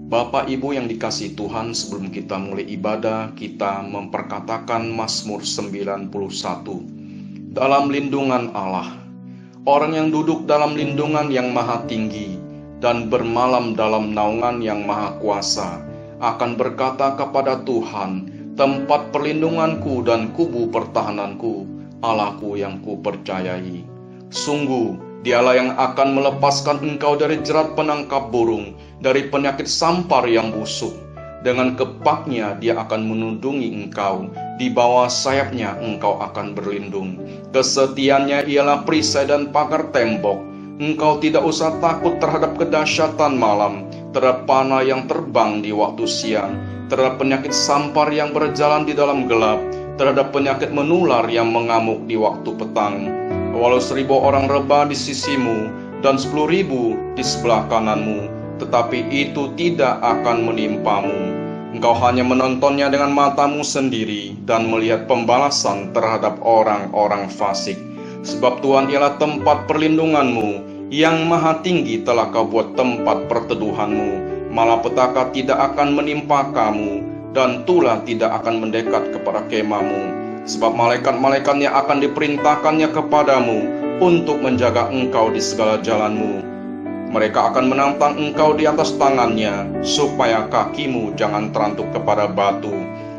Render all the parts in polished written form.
Bapak Ibu yang dikasihi Tuhan, sebelum kita mulai ibadah, kita memperkatakan Mazmur 91. Dalam lindungan Allah, orang yang duduk dalam lindungan yang maha tinggi dan bermalam dalam naungan yang maha kuasa akan berkata kepada Tuhan, tempat perlindunganku dan kubu pertahananku, Allahku yang kupercayai. Sungguh, Dialah yang akan melepaskan engkau dari jerat penangkap burung, dari penyakit sampar yang busuk. Dengan kepaknya dia akan menundungi engkau, di bawah sayapnya engkau akan berlindung. Kesetiaannya ialah perisai dan pagar tembok. Engkau tidak usah takut terhadap kedahsyatan malam, terhadap panah yang terbang di waktu siang, terhadap penyakit sampar yang berjalan di dalam gelap, terhadap penyakit menular yang mengamuk di waktu petang. Walau 1.000 orang rebah di sisimu dan 10.000 di sebelah kananmu, tetapi itu tidak akan menimpamu. Engkau hanya menontonnya dengan matamu sendiri dan melihat pembalasan terhadap orang-orang fasik. Sebab Tuhan ialah tempat perlindunganmu, yang maha tinggi telah kau buat tempat perteduhanmu. Malapetaka tidak akan menimpa kamu, dan tulah tidak akan mendekat kepada kemahmu. Sebab malaikat-malaikatnya akan diperintahkannya kepadamu untuk menjaga engkau di segala jalanmu. Mereka akan menantang engkau di atas tangannya, supaya kakimu jangan terantuk kepada batu.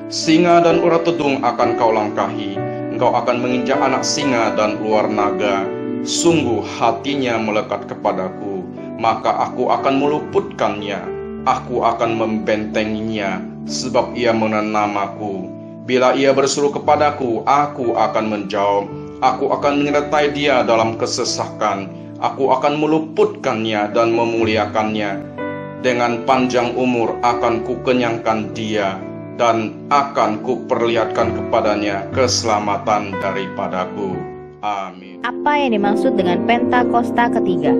Singa dan urat tedung akan kau langkahi. Engkau akan menginjak anak singa dan ular naga. Sungguh hatinya melekat kepadaku, maka aku akan meluputkannya. Aku akan membentenginya, sebab ia mengenal namaku. Bila ia berseru kepadaku, aku akan menjawab. Aku akan menyertai dia dalam kesesakan. Aku akan meluputkannya dan memuliakannya. Dengan panjang umur akan kukenyangkan dia, dan akan kuperlihatkan kepadanya keselamatan daripadaku. Amin. Apa yang dimaksud dengan Pentakosta ketiga?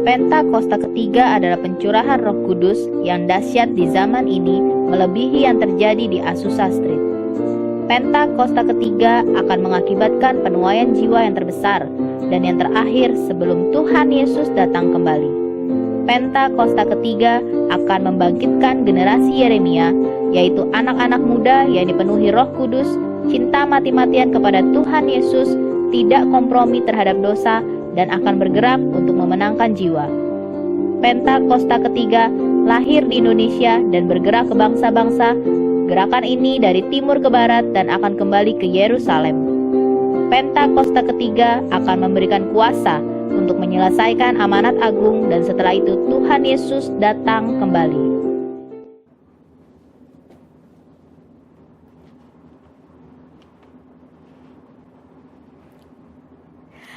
Pentakosta ketiga adalah pencurahan Roh Kudus yang dahsyat di zaman ini, melebihi yang terjadi di Azusa Street. Pentakosta ketiga akan mengakibatkan penuaian jiwa yang terbesar dan yang terakhir sebelum Tuhan Yesus datang kembali. Pentakosta ketiga akan membangkitkan generasi Yeremia, yaitu anak-anak muda yang dipenuhi Roh Kudus, cinta mati-matian kepada Tuhan Yesus, tidak kompromi terhadap dosa, dan akan bergerak untuk memenangkan jiwa. Pentakosta ketiga lahir di Indonesia dan bergerak ke bangsa-bangsa. Gerakan ini dari timur ke barat dan akan kembali ke Yerusalem. Pentakosta ketiga akan memberikan kuasa untuk menyelesaikan amanat agung, dan setelah itu Tuhan Yesus datang kembali.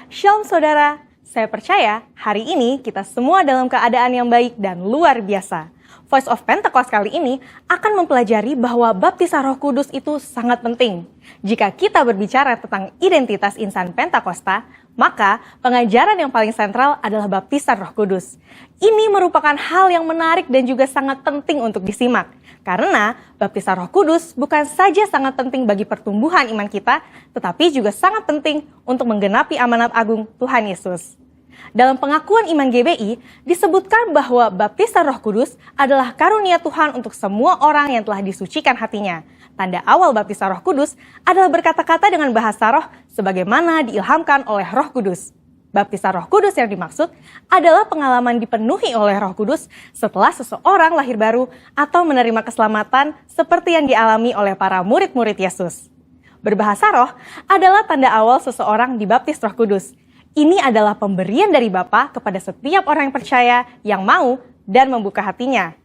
Shalom saudara, saya percaya hari ini kita semua dalam keadaan yang baik dan luar biasa. Voice of Pentecost kali ini akan mempelajari bahwa baptisan Roh Kudus itu sangat penting. Jika kita berbicara tentang identitas insan Pentakosta, maka pengajaran yang paling sentral adalah baptisan Roh Kudus. Ini merupakan hal yang menarik dan juga sangat penting untuk disimak. Karena baptisan Roh Kudus bukan saja sangat penting bagi pertumbuhan iman kita, tetapi juga sangat penting untuk menggenapi amanat agung Tuhan Yesus. Dalam pengakuan iman GBI, disebutkan bahwa baptisan Roh Kudus adalah karunia Tuhan untuk semua orang yang telah disucikan hatinya. Tanda awal baptisan Roh Kudus adalah berkata-kata dengan bahasa roh sebagaimana diilhamkan oleh Roh Kudus. Baptisan Roh Kudus yang dimaksud adalah pengalaman dipenuhi oleh Roh Kudus setelah seseorang lahir baru atau menerima keselamatan seperti yang dialami oleh para murid-murid Yesus. Berbahasa roh adalah tanda awal seseorang dibaptis Roh Kudus. Ini adalah pemberian dari Bapa kepada setiap orang yang percaya, yang mau dan membuka hatinya.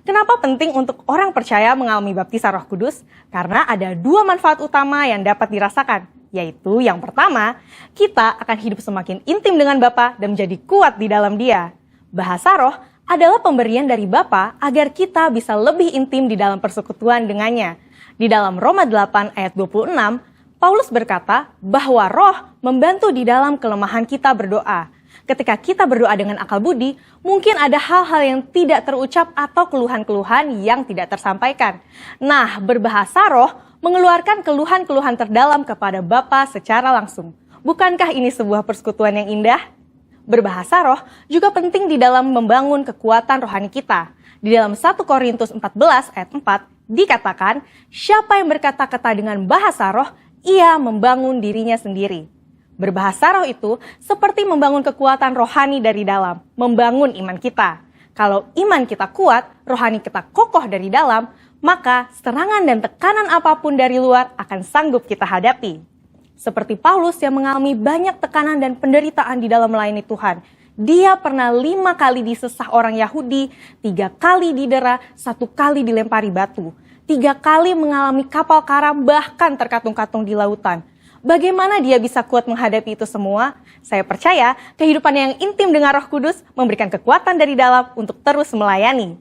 Kenapa penting untuk orang percaya mengalami baptisan Roh Kudus? Karena ada 2 manfaat utama yang dapat dirasakan, yaitu yang pertama, kita akan hidup semakin intim dengan Bapa dan menjadi kuat di dalam Dia. Bahasa roh adalah pemberian dari Bapa agar kita bisa lebih intim di dalam persekutuan dengannya. Di dalam Roma 8 ayat 26, Paulus berkata bahwa roh membantu di dalam kelemahan kita berdoa. Ketika kita berdoa dengan akal budi, mungkin ada hal-hal yang tidak terucap atau keluhan-keluhan yang tidak tersampaikan. Nah, berbahasa roh mengeluarkan keluhan-keluhan terdalam kepada Bapa secara langsung. Bukankah ini sebuah persekutuan yang indah? Berbahasa roh juga penting di dalam membangun kekuatan rohani kita. Di dalam 1 Korintus 14 ayat 4 dikatakan, siapa yang berkata-kata dengan bahasa roh, ia membangun dirinya sendiri. Berbahasa roh itu seperti membangun kekuatan rohani dari dalam, membangun iman kita. Kalau iman kita kuat, rohani kita kokoh dari dalam, maka serangan dan tekanan apapun dari luar akan sanggup kita hadapi. Seperti Paulus yang mengalami banyak tekanan dan penderitaan di dalam melayani Tuhan. Dia pernah 5 kali disesah orang Yahudi, 3 kali didera, 1 kali dilempari batu. 3 kali mengalami kapal karam, bahkan terkatung-katung di lautan. Bagaimana dia bisa kuat menghadapi itu semua? Saya percaya kehidupan yang intim dengan Roh Kudus memberikan kekuatan dari dalam untuk terus melayani.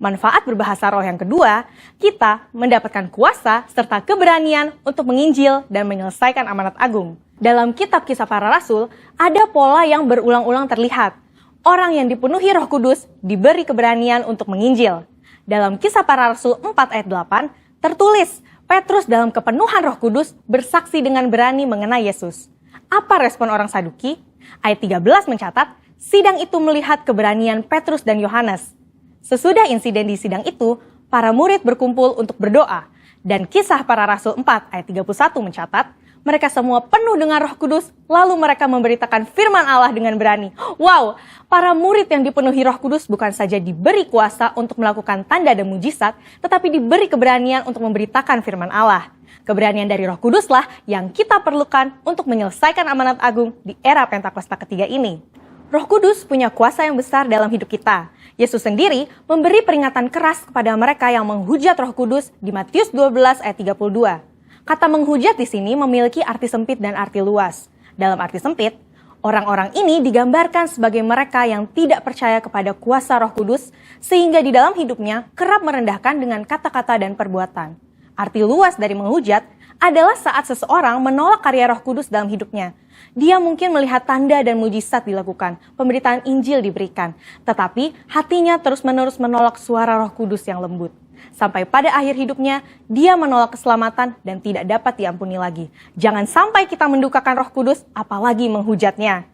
Manfaat berbahasa roh yang kedua, kita mendapatkan kuasa serta keberanian untuk menginjil dan menyelesaikan amanat agung. Dalam kitab Kisah Para Rasul, ada pola yang berulang-ulang terlihat. Orang yang dipenuhi Roh Kudus diberi keberanian untuk menginjil. Dalam Kisah Para Rasul 4 ayat 8, tertulis, Petrus dalam kepenuhan Roh Kudus bersaksi dengan berani mengenai Yesus. Apa respon orang Saduki? Ayat 13 mencatat, sidang itu melihat keberanian Petrus dan Yohanes. Sesudah insiden di sidang itu, para murid berkumpul untuk berdoa. Dan Kisah Para Rasul 4 ayat 31 mencatat, mereka semua penuh dengan Roh Kudus, lalu mereka memberitakan firman Allah dengan berani. Wow, para murid yang dipenuhi Roh Kudus bukan saja diberi kuasa untuk melakukan tanda dan mujizat, tetapi diberi keberanian untuk memberitakan firman Allah. Keberanian dari Roh Kuduslah yang kita perlukan untuk menyelesaikan amanat agung di era Pentakosta ketiga ini. Roh Kudus punya kuasa yang besar dalam hidup kita. Yesus sendiri memberi peringatan keras kepada mereka yang menghujat Roh Kudus di Matius 12 ayat 32. Kata menghujat di sini memiliki arti sempit dan arti luas. Dalam arti sempit, orang-orang ini digambarkan sebagai mereka yang tidak percaya kepada kuasa Roh Kudus, sehingga di dalam hidupnya kerap merendahkan dengan kata-kata dan perbuatan. Arti luas dari menghujat adalah saat seseorang menolak karya Roh Kudus dalam hidupnya. Dia mungkin melihat tanda dan mujizat dilakukan, pemberitaan Injil diberikan, tetapi hatinya terus-menerus menolak suara Roh Kudus yang lembut. Sampai pada akhir hidupnya, dia menolak keselamatan dan tidak dapat diampuni lagi. Jangan sampai kita mendukakan Roh Kudus, apalagi menghujatnya.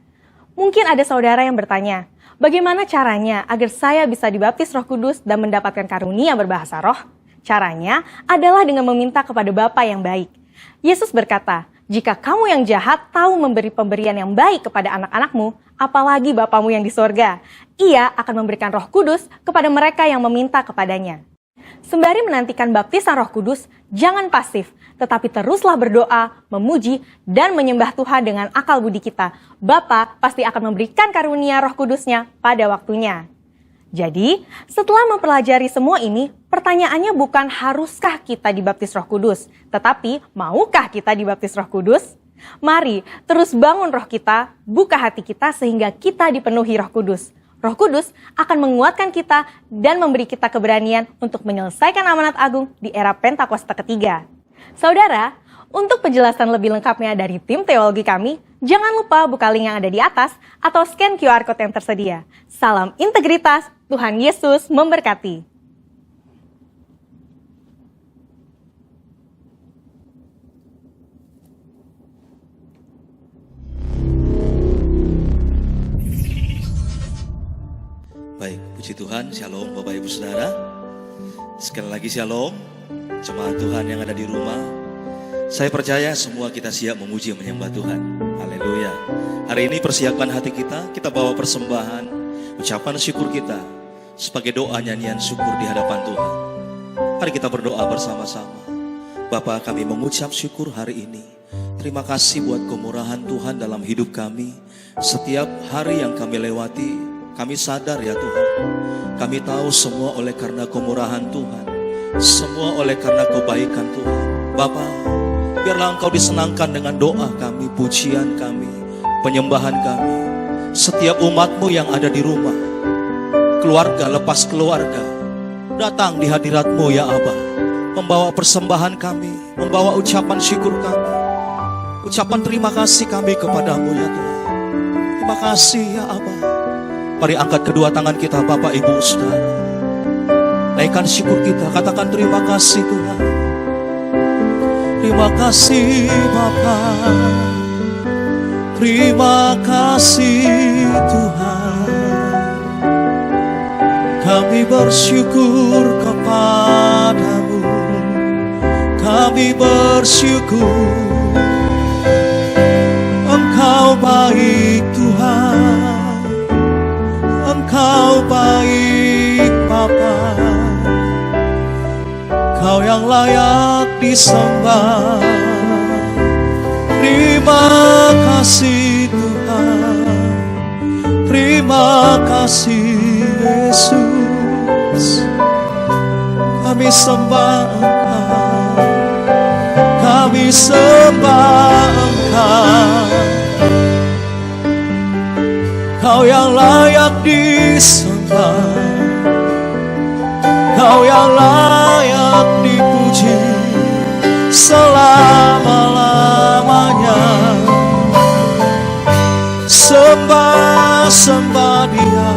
Mungkin ada saudara yang bertanya, bagaimana caranya agar saya bisa dibaptis Roh Kudus dan mendapatkan karunia berbahasa roh? Caranya adalah dengan meminta kepada Bapa yang baik. Yesus berkata, jika kamu yang jahat tahu memberi pemberian yang baik kepada anak-anakmu, apalagi Bapamu yang di sorga, Ia akan memberikan Roh Kudus kepada mereka yang meminta kepadanya. Sembari menantikan baptisan Roh Kudus, jangan pasif, tetapi teruslah berdoa, memuji, dan menyembah Tuhan dengan akal budi kita. Bapa pasti akan memberikan karunia Roh Kudus-Nya pada waktunya. Jadi, setelah mempelajari semua ini, pertanyaannya bukan haruskah kita dibaptis Roh Kudus, tetapi maukah kita dibaptis Roh Kudus? Mari terus bangun roh kita, buka hati kita sehingga kita dipenuhi Roh Kudus. Roh Kudus akan menguatkan kita dan memberi kita keberanian untuk menyelesaikan amanat agung di era Pentakosta ketiga. Saudara, untuk penjelasan lebih lengkapnya dari tim teologi kami, jangan lupa buka link yang ada di atas atau scan QR Code yang tersedia. Salam integritas, Tuhan Yesus memberkati. Baik, puji Tuhan, shalom Bapak Ibu Saudara. Sekali lagi shalom, jemaat Tuhan yang ada di rumah. Saya percaya semua kita siap memuji menyembah Tuhan. Haleluya. Hari ini persiapkan hati kita bawa persembahan, ucapan syukur kita sebagai doa nyanyian syukur di hadapan Tuhan. Mari kita berdoa bersama-sama. Bapa, kami mengucap syukur hari ini. Terima kasih buat kemurahan Tuhan dalam hidup kami. Setiap hari yang kami lewati, kami sadar ya Tuhan, kami tahu semua oleh karena kemurahan Tuhan, semua oleh karena kebaikan Tuhan. Bapa, biarlah Engkau disenangkan dengan doa kami, pujian kami, penyembahan kami. Setiap umat-Mu yang ada di rumah, keluarga lepas keluarga, datang di hadirat-Mu ya Aba, membawa persembahan kami, membawa ucapan syukur kami, ucapan terima kasih kami kepadamu ya Tuhan. Terima kasih ya Aba. Mari angkat kedua tangan kita Bapak Ibu Saudara. Naikkan syukur kita, katakan terima kasih Tuhan. Terima kasih Bapa. Terima kasih Tuhan. Kami Kami bersyukur kepadamu, kami bersyukur. Engkau baik Tuhan, Engkau baik Bapa. Kau yang layak disembah. Terima kasih Tuhan, terima kasih Yesus. Kami sembah Engkau, kami sembah Engkau. Kau yang layak disembah, Kau yang layak dipuji selama-lamanya. Sembah, sembah Dia,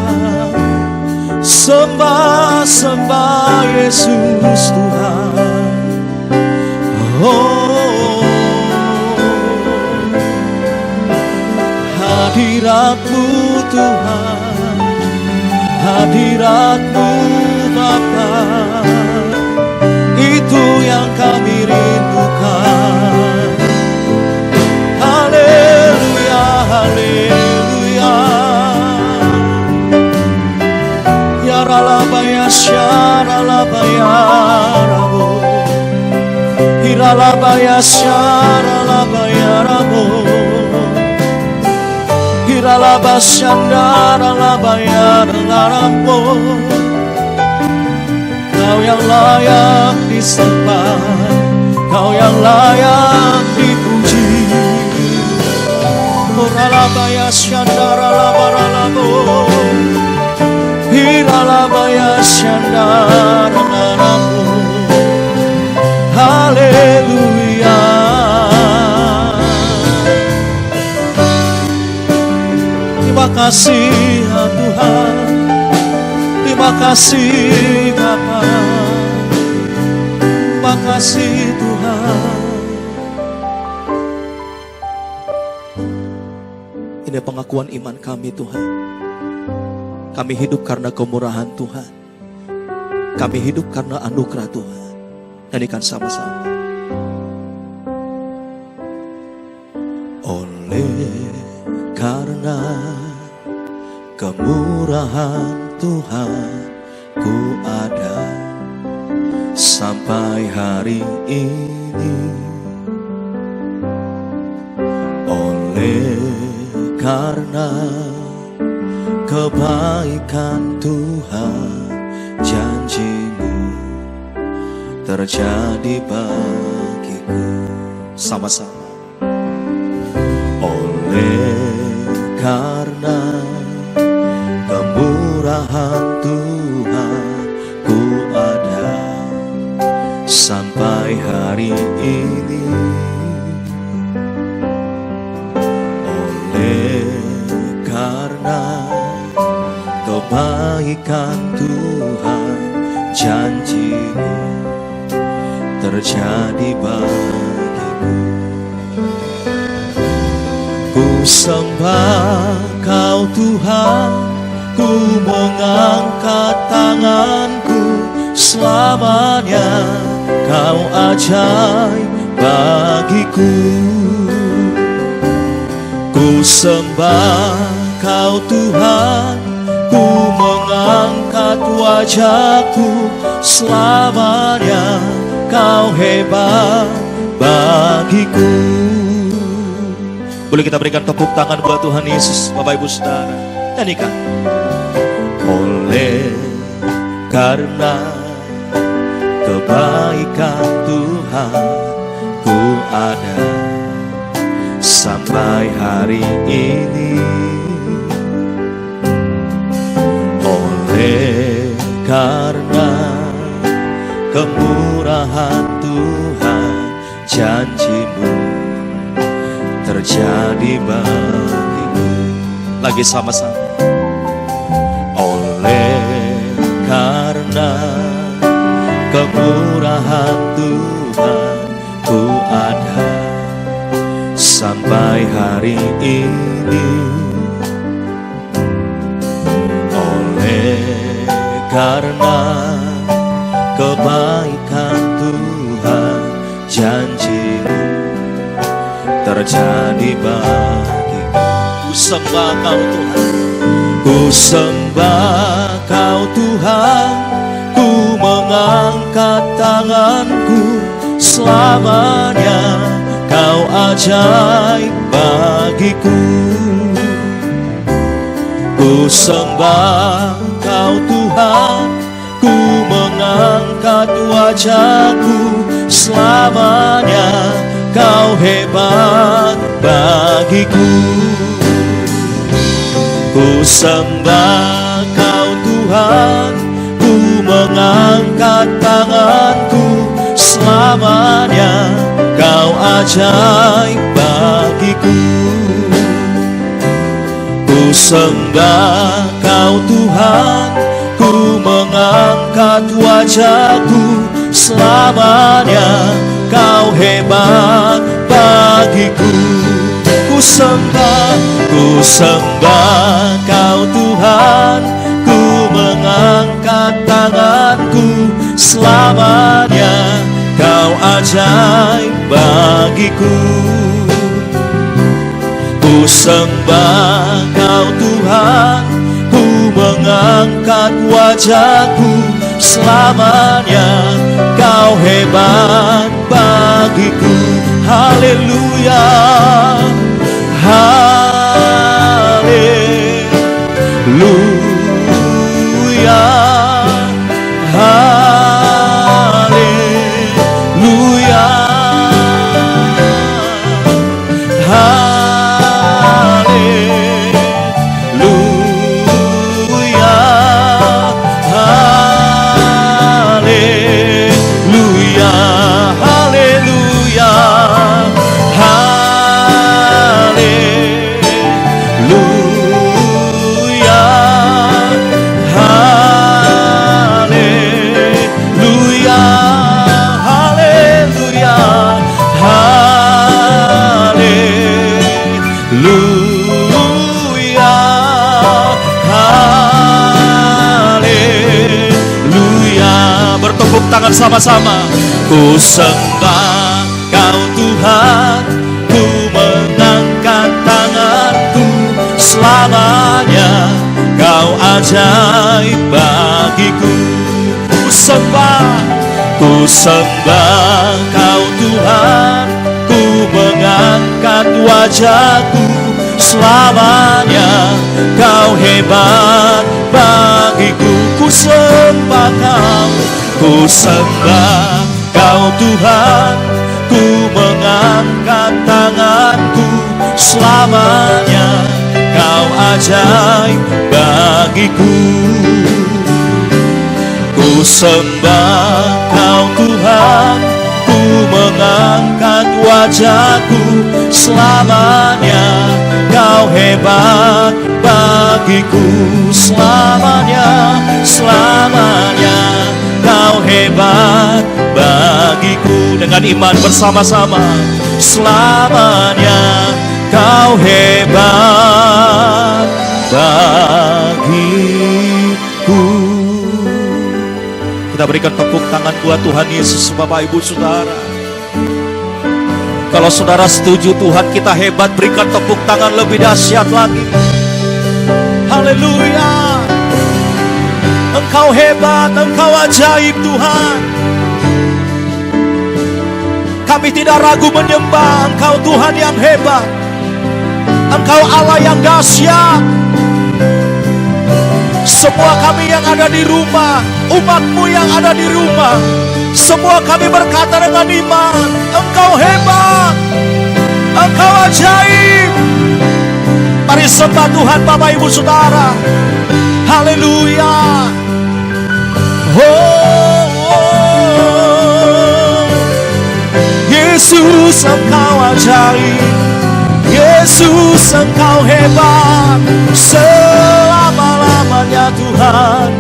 sembah, sembah Yesus Tuhan. Oh, hadirat-Mu Tuhan, hadirat-Mu Bapa, itu yang kami rindukan. Haleluya, haleluya. Ya ralabaya syaralabaya rabo, hiralabaya syaralabaya rabo, hiralabasyandaralabaya rabo. Kau yang layak disembah, Kau yang layak dipuji. Oralabaya syandaralabaralabo, hiralabaya syandaralabo. Haleluya. Terima kasih ya Tuhan, terima kasih Bapa, terima kasih Tuhan. Ini pengakuan iman kami Tuhan. Kami hidup karena kemurahan Tuhan, kami hidup karena anugerah Tuhan. Nyanyikan sama-sama. Oleh karena kemurahan Tuhan, ku ada sampai hari ini. Oleh karena kebaikan Tuhan, janji-Mu terjadi bagiku. Sama-sama. Oleh karena kemurahan Tuhan, ku ada sampai hari ini. Oleh karena kebaikan Tuhan, janji-Mu terjadi bagiku. Ku sembah Kau Tuhan, ku mengangkat tanganku selamanya. Kau ajaib bagiku. Ku sembah Kau Tuhan, ku mengangkat wajahku selamanya. Kau hebat bagiku. Boleh kita berikan tepuk tangan buat Tuhan Yesus, Bapak Ibu Saudara. Nyanyikan. Oleh karena kebaikan Tuhan, ku ada sampai hari ini. Oleh karena kemurahan Tuhan, janji-Mu terjadi bagiku. Lagi sama-sama. Oleh karena kemurahan Tuhan, ku ada sampai hari ini. Oleh karena kebaikan Tuhan, janji-Mu terjadi bagiku. Ku sembah Kau Tuhan, ku sembah Kau Tuhan, ku mengangkat tanganku, selamanya Kau ajaib bagiku. Ku sembah Kau Tuhan, ku mengangkat wajahku, selamanya Kau hebat bagiku. Ku sembah Kau Tuhan, ku mengangkat tanganku, selamanya Kau ajaib bagiku. Ku sembah Kau Tuhan, ku mengangkat wajahku, selamanya Kau hebat bagiku. Ku sembah Kau Tuhan, ku mengangkat tanganku, selamanya Kau ajaib bagiku. Ku sembah Kau Tuhan, ku mengangkat wajahku, selamanya Kau hebat bagiku. Haleluya, haleluya, haleluya, haleluya, haleluya, haleluya, haleluya, haleluya, haleluya, haleluya, haleluya. Bertepuk tangan sama-sama. Ku sembah Kau Tuhan, ku mengangkat tanganku, selamanya Kau ajaib bagiku. Ku sembah Kau Tuhan, ku mengangkat wajahku, selamanya Kau hebat bagiku. Ku sembah Kau Tuhan, ku mengangkat tanganku, selamanya Kau ajaib bagiku. Ku sembah Kau Tuhan, ku mengangkat wajahku, selamanya Kau hebat bagiku. Selamanya, selamanya Kau hebat bagiku. Dengan iman bersama-sama, selamanya Kau hebat bagiku. Kita berikan tepuk tangan buat Tuhan Yesus, Bapak Ibu Saudara. Kalau saudara setuju Tuhan kita hebat, berikan tepuk tangan lebih dahsyat lagi. Haleluya. Engkau hebat, Engkau ajaib Tuhan. Kami tidak ragu menyembah Engkau Tuhan yang hebat. Engkau Allah yang dahsyat. Semua kami yang ada di rumah, umat-Mu yang ada di rumah, semua kami berkata dengan iman, Engkau hebat, Engkau ajaib. Mari sembah Tuhan Bapak Ibu Saudara. Haleluya. Oh, oh. Yesus Engkau ajaib, Yesus Engkau hebat. Selama-lamanya Tuhan,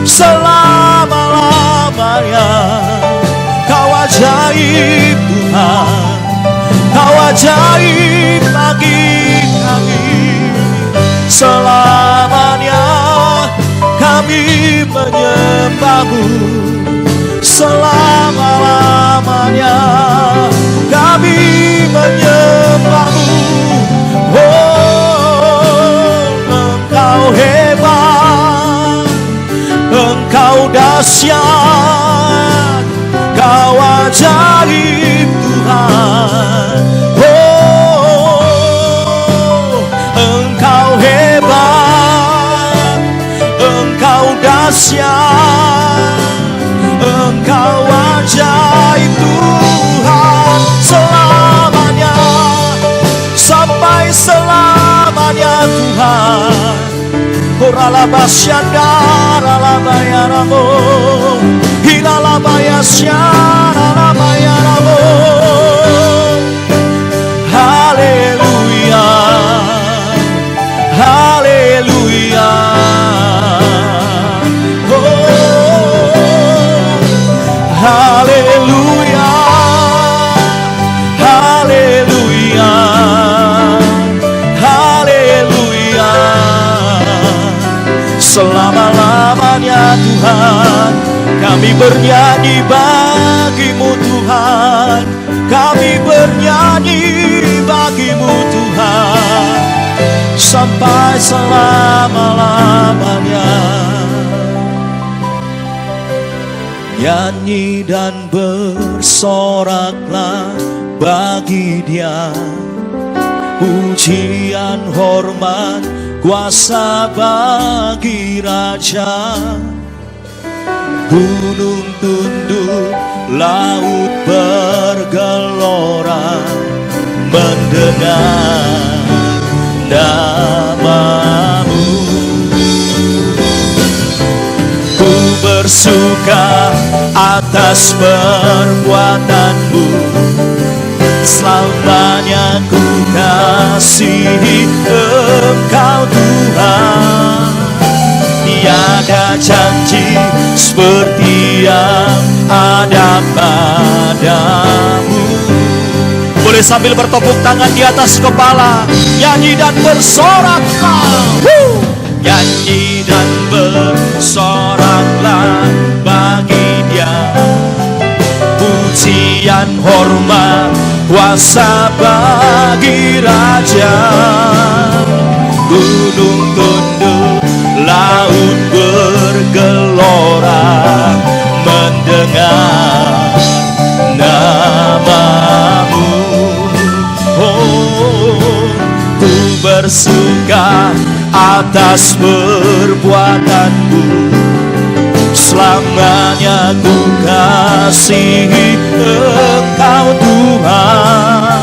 selama-lamanya Kau ajaib Tuhan, Kau ajaib bagi kami. Selamanya kami kami menyembah-Mu selama-lamanya. Kami menyembah-Mu, oh Engkau hebat, Engkau dahsyat, Kau ajaib Tuhan. Oh Engkau hebat, Engkau dahsyat, Engkau ajaib Tuhan. Selamanya, sampai selamanya Tuhan. Koralabasyandarabayaramo, hilalabayasyaralabayaramo. Haleluya, haleluya. Haleluya, haleluya, haleluya. Selama-lamanya Tuhan, kami bernyanyi bagi-Mu Tuhan. Kami bernyanyi bagi-Mu Tuhan, sampai selama-lamanya. Nyanyi dan bersoraklah bagi Dia, pujian, hormat, kuasa bagi Raja. Gunung tunduk, laut bergelora, mendengar nama-Mu. Ku bersuka atas perbuatan-Mu, selamanya ku kasihi Engkau Tuhan. Tiada janji seperti yang ada padamu. Boleh sambil bertepuk tangan di atas kepala, nyanyi dan bersoraklah. Nyanyi dan bersoraklah bagi Dia, pujian, hormat, kuasa bagi Raja. Gunung tunduk, laut bergelora, mendengar nama-Mu. Oh, ku bersuka atas perbuatan-Mu, selamanya ku kasihi Engkau Tuhan.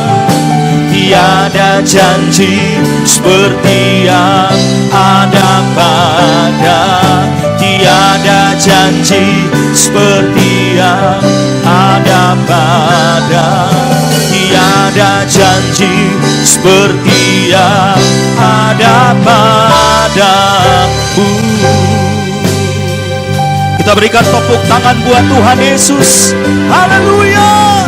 Tiada janji seperti yang ada pada, tiada janji seperti yang ada pada, tiada janji seperti yang ada padamu. Kita berikan tepuk tangan buat Tuhan Yesus. Haleluya.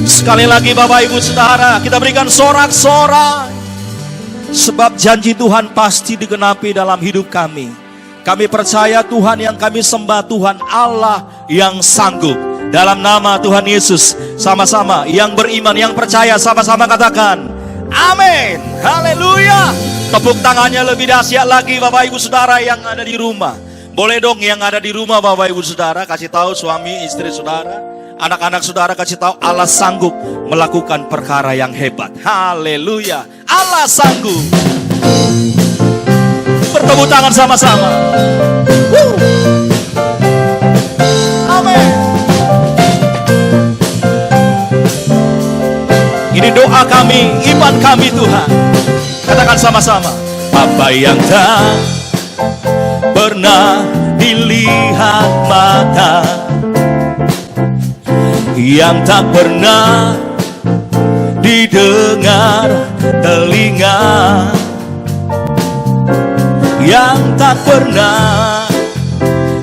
Sekali lagi Bapak Ibu Saudara, kita berikan sorak-sorai, sebab janji Tuhan pasti digenapi dalam hidup kami. Kami percaya Tuhan yang kami sembah, Tuhan Allah yang sanggup. Dalam nama Tuhan Yesus, sama-sama yang beriman, yang percaya, sama-sama katakan amin. Haleluya. Tepuk tangannya lebih dahsyat lagi Bapak Ibu Saudara yang ada di rumah. Boleh dong yang ada di rumah Bapak Ibu Saudara kasih tahu suami istri saudara, anak-anak saudara, kasih tahu Allah sanggup melakukan perkara yang hebat. Haleluya. Allah sanggup. Bertepuk tangan sama-sama. Amin. Ini doa kami, iman kami Tuhan. Katakan sama-sama. Apa yang tak pernah dilihat mata, yang tak pernah didengar telinga, yang tak pernah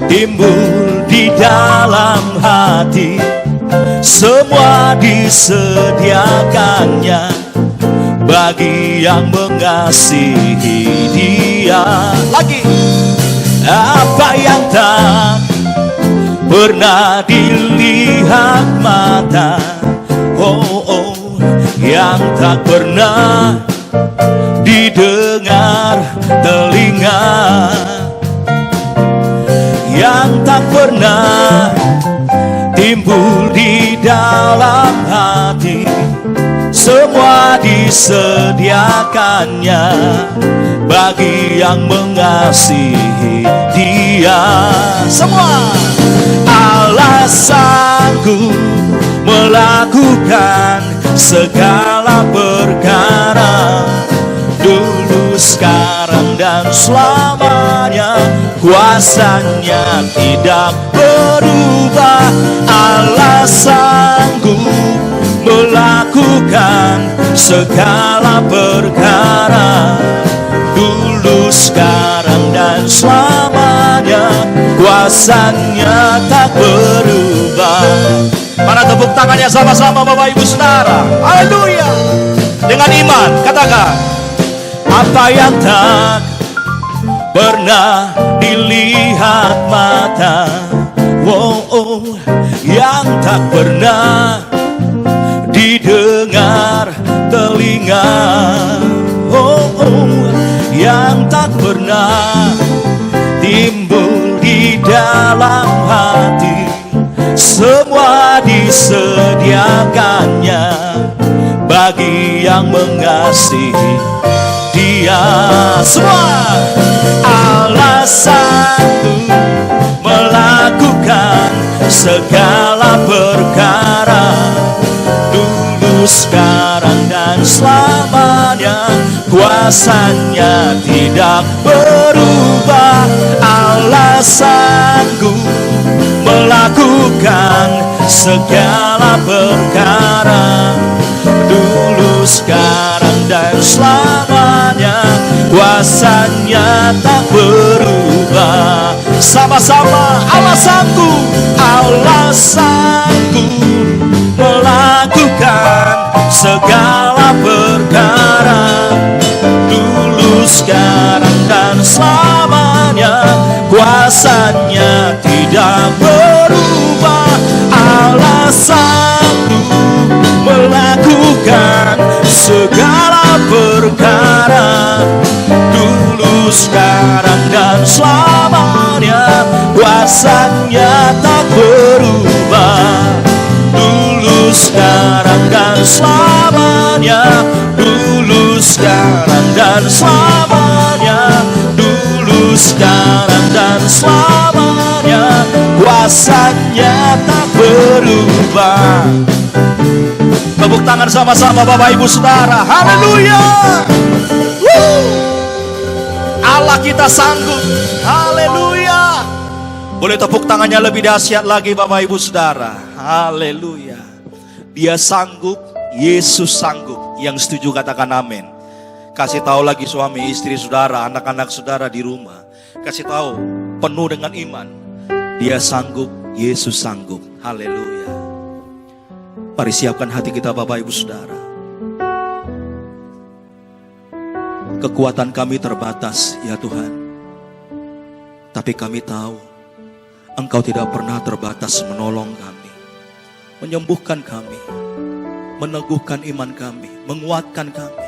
timbul di dalam hati, semua disediakannya bagi yang mengasihi Dia. Dia. Lagi, apa yang tak pernah dilihat mata, yang tak pernah didengar telinga, yang tak pernah timbul di dalam hati, semua disediakannya bagi yang mengasihi Dia. Semua. Allah sanggup melakukan segala perkara, dulu, sekarang, dan selamanya. Kuasanya tidak berubah. Allah sanggup melakukan segala perkara, dulu, sekarang, dan selamanya. Kuasanya tak berubah. Mana tepuk tangannya sama-sama Bapak Ibu Saudara. Haleluya. Dengan iman katakan, apa yang tak pernah dilihat mata, yang tak pernah didengar telinga, yang tak pernah timbul di dalam hati, semua disediakannya bagi yang mengasihi Dia. Semua. Allah sanggup melakukan segala perkara, dulu, sekarang, dan selamanya. Kuasanya tidak berubah. Allah sanggup melakukan segala perkara, dulu, sekarang, dan selamanya. Kuasanya tak berubah. Sama-sama. Allah sanggup. Allah sanggup melakukan segala perkara, dulu, sekarang, dan selamanya. Kuasanya tidak berubah. Allah sanggup melakukan segala perkara, dulu, sekarang, dan selamanya. Kuasanya tak berubah, dulu, sekarang, dan selamanya. Dulu, sekarang, dan selamanya. Dulu, sekarang, dan selamanya. Kuasanya tak berubah. Tepuk tangan sama-sama Bapak Ibu Saudara. Haleluya. Allah kita sanggup. Haleluya. Boleh tepuk tangannya lebih dahsyat lagi Bapak Ibu Saudara. Haleluya. Dia sanggup, Yesus sanggup. Yang setuju katakan amin. Kasih tahu lagi suami, istri saudara, anak-anak saudara di rumah. Kasih tahu penuh dengan iman. Dia sanggup, Yesus sanggup. Haleluya. Mari siapkan hati kita Bapak Ibu Saudara. Kekuatan kami terbatas ya Tuhan, tapi kami tahu Engkau tidak pernah terbatas menolong kami, menyembuhkan kami, meneguhkan iman kami, menguatkan kami.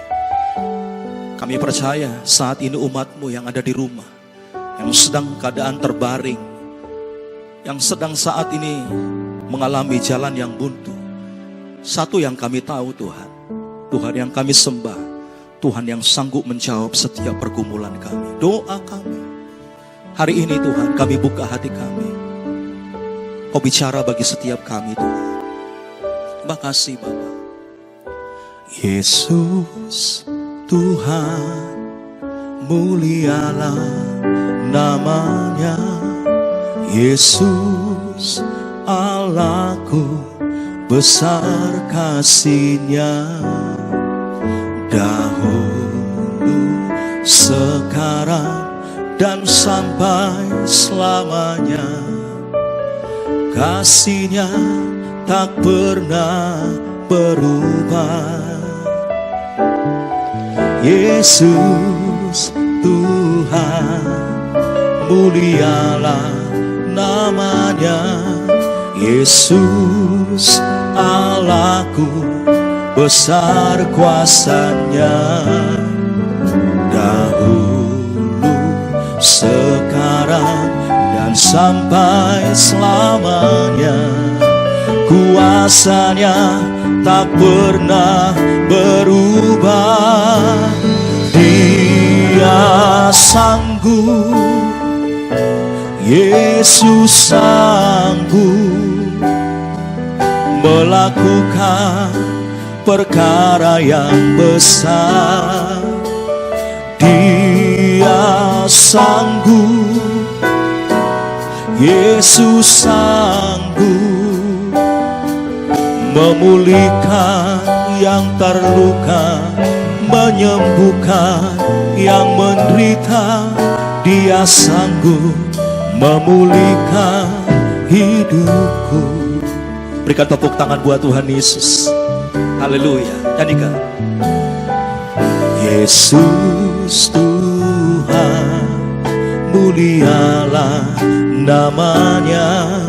Kami percaya saat ini umat-Mu yang ada di rumah, yang sedang keadaan terbaring, yang sedang saat ini mengalami jalan yang buntu. Satu yang kami tahu Tuhan, Tuhan yang kami sembah, Tuhan yang sanggup menjawab setiap pergumulan kami, doa kami. Hari ini Tuhan kami buka hati kami. Kau bicara bagi setiap kami Tuhan. Terima kasih Bapa. Yesus Tuhan, mulialah namanya. Yesus Allahku, besar kasih-Nya. Dahulu, sekarang, dan sampai selamanya. Kasih-Nya tak pernah berubah. Yesus Tuhan, mulialah namanya. Yesus Allahku, besar kuasanya. Dahulu, sekarang, dan sampai selamanya. Kuasanya tak pernah berubah. Dia sanggup, Yesus sanggup melakukan perkara yang besar. Dia sanggup, Yesus sanggup memulihkan yang terluka, menyembuhkan yang menderita. Dia sanggup memulihkan hidupku. Berikan tepuk tangan buat Tuhan Yesus. Haleluya. Nyanyikan. Yesus Tuhan, mulialah namanya.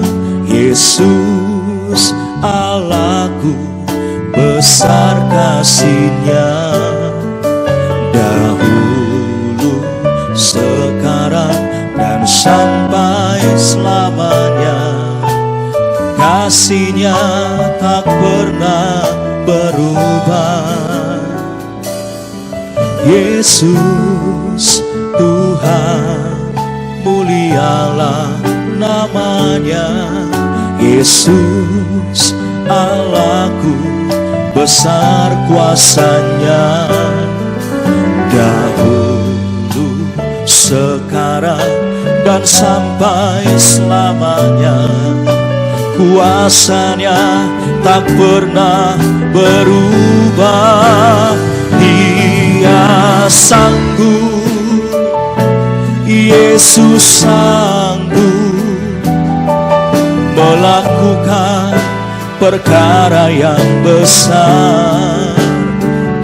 Yesus Allahku, besar kasih-Nya. Dahulu, sekarang, dan sampai selamanya. Kasih-Nya tak pernah berubah. Yesus Tuhan, mulialah namanya. Yesus Allahku, besar kuasanya. Dahulu, sekarang, dan sampai selamanya. Kuasanya tak pernah berubah. Dia sanggup, Yesus sanggup melakukan perkara yang besar.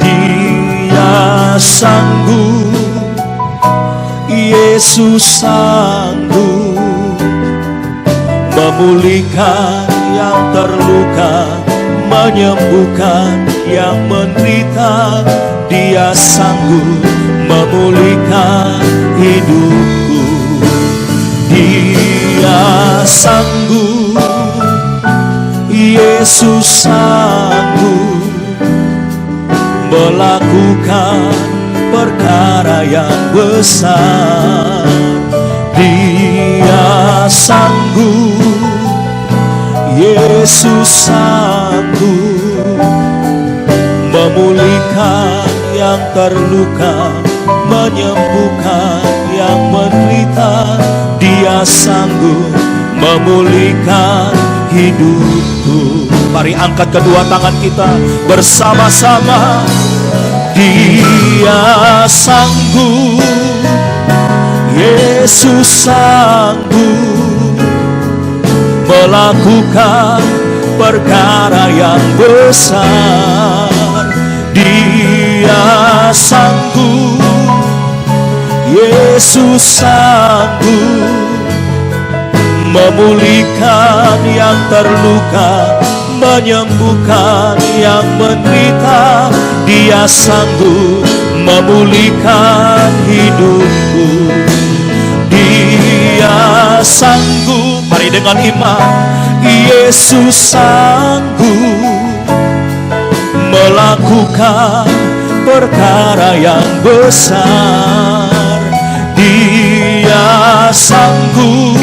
Dia sanggup, Yesus sanggup memulihkan yang terluka, menyembuhkan yang menderita. Dia sanggup memulihkan hidupku. Dia sanggup, Yesus sanggup melakukan perkara yang besar. Dia sanggup, Yesus sanggup memulihkan yang terluka, menyembuhkan yang menderita. Dia sanggup memulihkan hidupku. Mari angkat kedua tangan kita bersama-sama. Dia sanggup, Yesus sanggup melakukan perkara yang besar. Dia sanggup, Yesus sanggup memulihkan yang terluka, menyembuhkan yang menderita. Dia sanggup memulihkan hidupku. Dia sanggup, mari dengan iman. Yesus sanggup melakukan perkara yang besar. Dia sanggup,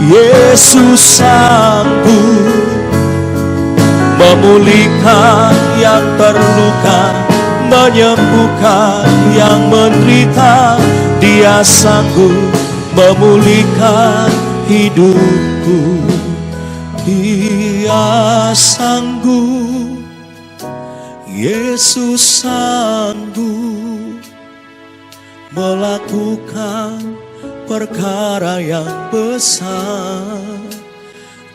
Yesus sanggup memulihkan yang terluka, menyembuhkan yang menderita. Dia sanggup memulihkan hidupku. Dia sanggup, Yesus sanggup melakukan perkara yang besar.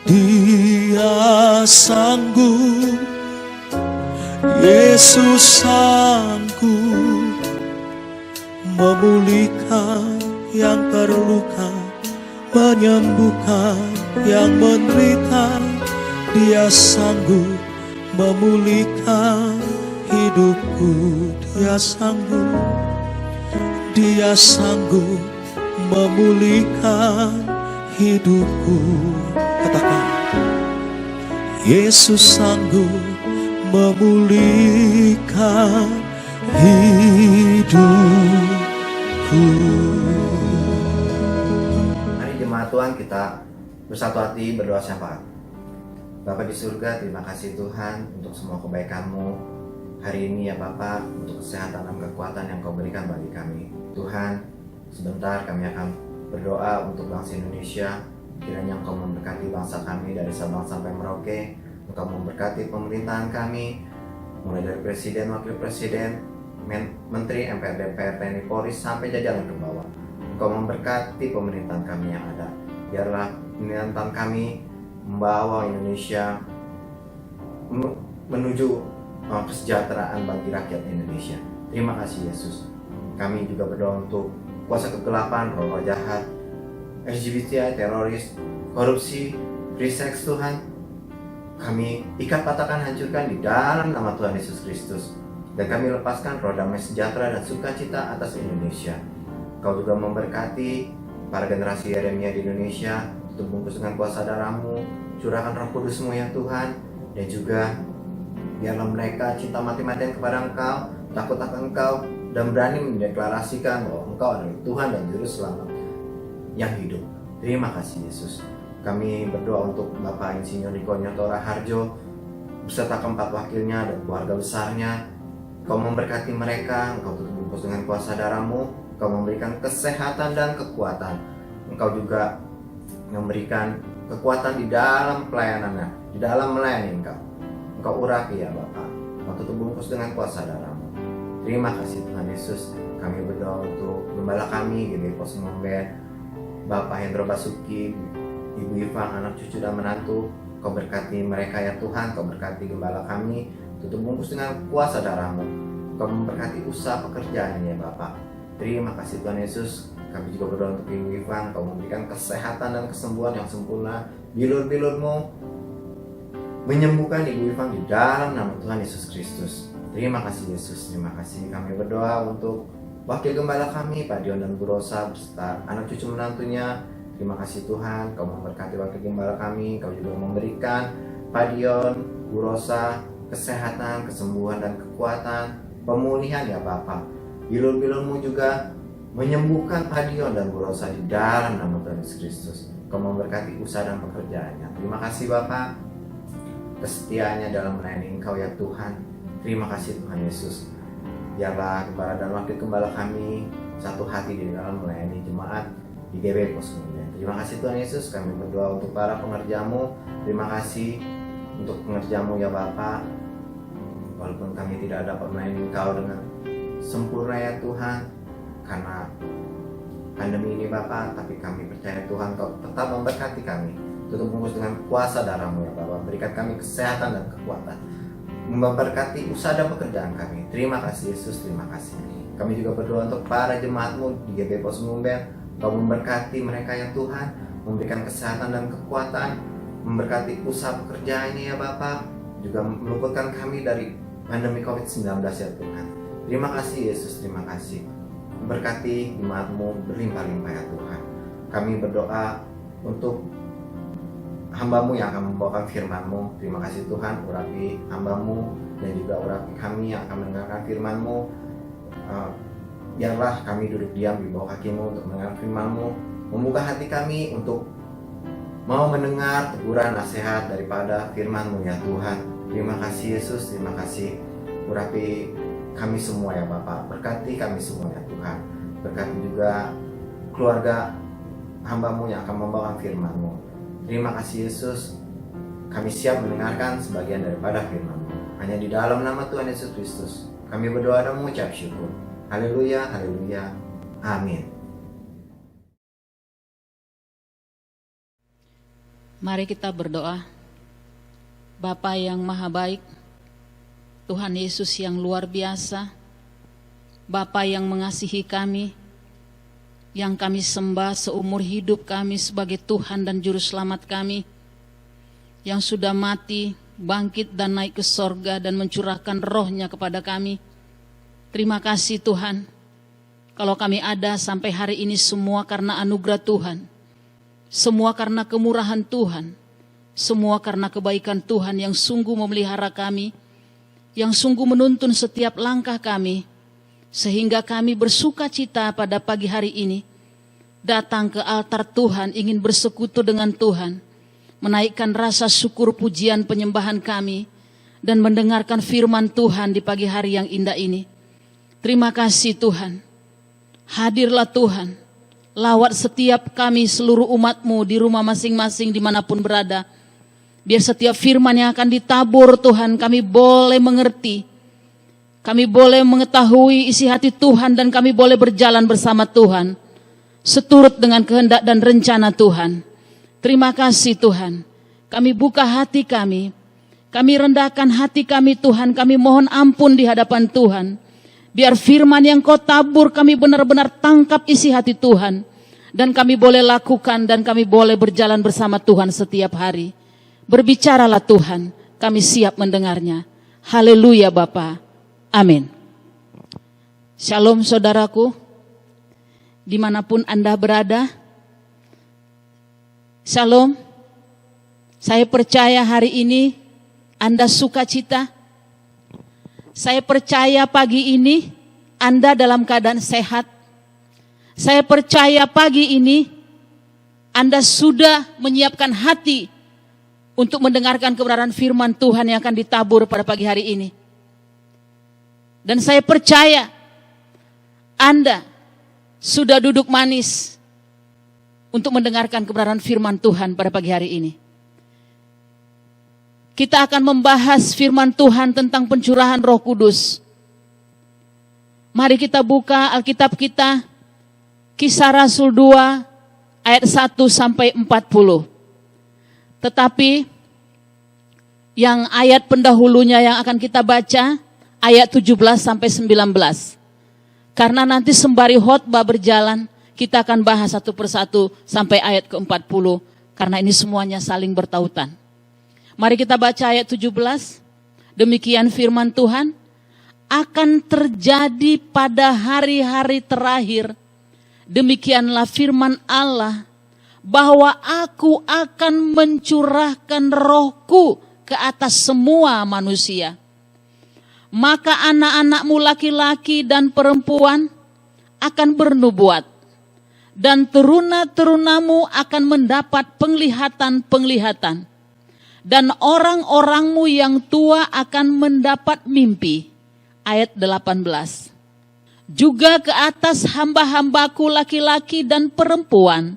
Dia sanggup, Yesus sanggup memulihkan yang terluka, menyembuhkan yang menderita. Dia sanggup memulihkan hidupku. Dia sanggup memulihkan hidupku. Katakan, Yesus sanggup memulihkan hidupku. Mari jemaat Tuhan, kita bersatu hati berdoa syafaat. Bapa di surga, terima kasih Tuhan untuk semua kebaikan-Mu hari ini ya Bapa, untuk kesehatan dan kekuatan yang Kau berikan bagi kami. Tuhan, sebentar kami akan berdoa untuk bangsa Indonesia. Kiranya Engkau memberkati bangsa kami dari Sabang sampai Merauke. Engkau memberkati pemerintahan kami, mulai dari Presiden, Wakil Presiden, Menteri, MPR, DPR, TNI, Polri, sampai jajaran ke bawah. Engkau memberkati pemerintahan kami yang ada. Biarlah pemerintahan kami membawa Indonesia menuju kesejahteraan bagi rakyat Indonesia. Terima kasih Yesus. Kami juga berdoa untuk kuasa kegelapan, roh jahat, LGBTI, teroris, korupsi, free sex Tuhan. Kami ikat, patahkan, hancurkan di dalam nama Tuhan Yesus Kristus. Dan kami lepaskan roh damai sejahtera dan sukacita atas Indonesia. Kau juga memberkati para generasi Yeremia di Indonesia, tutup bungkus dengan kuasa darah-Mu, curahkan roh kudus-Mu ya Tuhan. Dan juga biarlah mereka cinta mati-matian kepada Engkau, takut akan Engkau, dan berani mendeklarasikan bahwa Engkau adalah Tuhan dan Juru Selamat yang hidup. Terima kasih Yesus. Kami berdoa untuk Bapak Insinyur Niko Nyotora Harjo beserta keempat wakilnya dan keluarga besarnya. Kau memberkati mereka, Engkau tutup bungkus dengan kuasa darah-Mu, Engkau memberikan kesehatan dan kekuatan. Engkau juga memberikan kekuatan di dalam pelayanannya, di dalam melayani Engkau. Engkau urapi ya Bapak, Engkau tutup bungkus dengan kuasa darah-Mu. Terima kasih Tuhan Yesus. Kami berdoa untuk gembala kami, GBI Pos Ngombe, Bapak Hendro Basuki, Ibu Ivang, anak cucu dan menantu. Kau berkati mereka ya Tuhan, Kau berkati gembala kami, tutup bungkus dengan kuasa darah-Mu. Kau memberkati usaha pekerjaannya ya Bapak. Terima kasih Tuhan Yesus. Kami juga berdoa untuk Ibu Ivang, Kau memberikan kesehatan dan kesembuhan yang sempurna. Bilur-bilur-Mu menyembuhkan Ibu Ivang di dalam nama Tuhan Yesus Kristus. Terima kasih Yesus, terima kasih. Kami berdoa untuk Wakil Gembala kami, Pak Dion dan Bu Rosa beserta anak cucu menantunya. Terima kasih Tuhan, Kau memberkati Wakil Gembala kami. Kau juga memberikan Pak Dion, Bu Rosa kesehatan, kesembuhan dan kekuatan, pemulihan ya Bapak. Bilur-bilur-Mu juga menyembuhkan Pak Dion dan Bu Rosa di dalam nama Tuhan Yesus Kristus. Kau memberkati usaha dan pekerjaannya. Terima kasih Bapak, kesetiaannya dalam melayani Engkau ya Tuhan. Terima kasih Tuhan Yesus. Biarlah gembala dan wakil gembala kami satu hati di dalam melayani jemaat di GBI Pos Ngombe. Terima kasih Tuhan Yesus. Kami berdoa untuk para pengerja-Mu. Terima kasih untuk pengerja-Mu ya Bapa. Walaupun kami tidak dapat melayani Engkau dengan sempurna ya Tuhan, karena pandemi ini Bapa, tapi kami percaya Tuhan Kau tetap memberkati kami. Tutup bungkus dengan kuasa darah-Mu ya Bapa. Berikan kami kesehatan dan kekuatan, memberkati usaha dan pekerjaan kami. Terima kasih Yesus, terima kasih. Kami juga berdoa untuk para jemaat-Mu di GBI Pos Ngombe. Kau memberkati mereka ya Tuhan, memberikan kesehatan dan kekuatan, memberkati usaha pekerjaannya ya Bapak, juga meluputkan kami dari pandemi COVID-19 ya Tuhan. Terima kasih Yesus, terima kasih. Berkati jemaat-Mu berlimpah-limpah ya Tuhan. Kami berdoa untuk hamba-Mu yang akan membawakan firman-Mu. Terima kasih Tuhan, urapi hamba-Mu dan juga urapi kami yang akan mendengarkan firman-Mu. Biarlah kami duduk diam di bawah kaki-Mu untuk mendengar firman-Mu. Membuka hati kami untuk mau mendengar teguran nasihat daripada firman-Mu ya Tuhan. Terima kasih Yesus, terima kasih. Urapi kami semua ya Bapak, berkati kami semua ya Tuhan. Berkati juga keluarga hamba-Mu yang akan membawakan firman-Mu. Terima kasih Yesus, kami siap mendengarkan sebagian daripada firman-Mu. Hanya di dalam nama Tuhan Yesus Kristus kami berdoa dan mengucap syukur. Haleluya, haleluya, amin. Mari kita berdoa. Bapa yang maha baik, Tuhan Yesus yang luar biasa, Bapa yang mengasihi kami, yang kami sembah seumur hidup kami sebagai Tuhan dan Juru Selamat kami, yang sudah mati, bangkit dan naik ke sorga dan mencurahkan rohnya kepada kami. Terima kasih Tuhan, kalau kami ada sampai hari ini semua karena anugerah Tuhan, semua karena kemurahan Tuhan, semua karena kebaikan Tuhan yang sungguh memelihara kami, yang sungguh menuntun setiap langkah kami, sehingga kami bersuka cita pada pagi hari ini, datang ke altar Tuhan ingin bersekutu dengan Tuhan, menaikkan rasa syukur pujian penyembahan kami, dan mendengarkan firman Tuhan di pagi hari yang indah ini. Terima kasih Tuhan, hadirlah Tuhan, lawat setiap kami seluruh umat-Mu di rumah masing-masing dimanapun berada. Biar setiap firman yang akan ditabur Tuhan kami boleh mengerti, kami boleh mengetahui isi hati Tuhan, dan kami boleh berjalan bersama Tuhan, seturut dengan kehendak dan rencana Tuhan. Terima kasih Tuhan, kami buka hati kami rendahkan hati kami Tuhan, kami mohon ampun di hadapan Tuhan. Biar firman yang Kau tabur kami benar-benar tangkap isi hati Tuhan, dan kami boleh lakukan, dan kami boleh berjalan bersama Tuhan setiap hari. Berbicaralah Tuhan, kami siap mendengarnya. Haleluya Bapa. Amin. Shalom saudaraku, dimanapun Anda berada. Shalom. Saya percaya hari ini Anda sukacita. Saya percaya pagi ini Anda dalam keadaan sehat. Saya percaya pagi ini Anda sudah menyiapkan hati untuk mendengarkan kebenaran firman Tuhan yang akan ditabur pada pagi hari ini. Dan saya percaya Anda sudah duduk manis untuk mendengarkan kebenaran firman Tuhan pada pagi hari ini. Kita akan membahas firman Tuhan tentang pencurahan Roh Kudus. Mari kita buka Alkitab kita, Kisah Rasul 2 ayat 1 sampai 40. Tetapi yang ayat pendahulunya yang akan kita baca ayat 17 sampai 19. Karena nanti sembari khotbah berjalan, kita akan bahas satu persatu sampai ayat ke-40. Karena ini semuanya saling bertautan. Mari kita baca ayat 17. Demikian firman Tuhan. Akan terjadi pada hari-hari terakhir. Demikianlah firman Allah. Bahwa aku akan mencurahkan rohku ke atas semua manusia. Maka anak-anakmu laki-laki dan perempuan akan bernubuat, dan teruna-terunamu akan mendapat penglihatan-penglihatan, dan orang-orangmu yang tua akan mendapat mimpi. Ayat 18. Juga ke atas hamba-hambaku laki-laki dan perempuan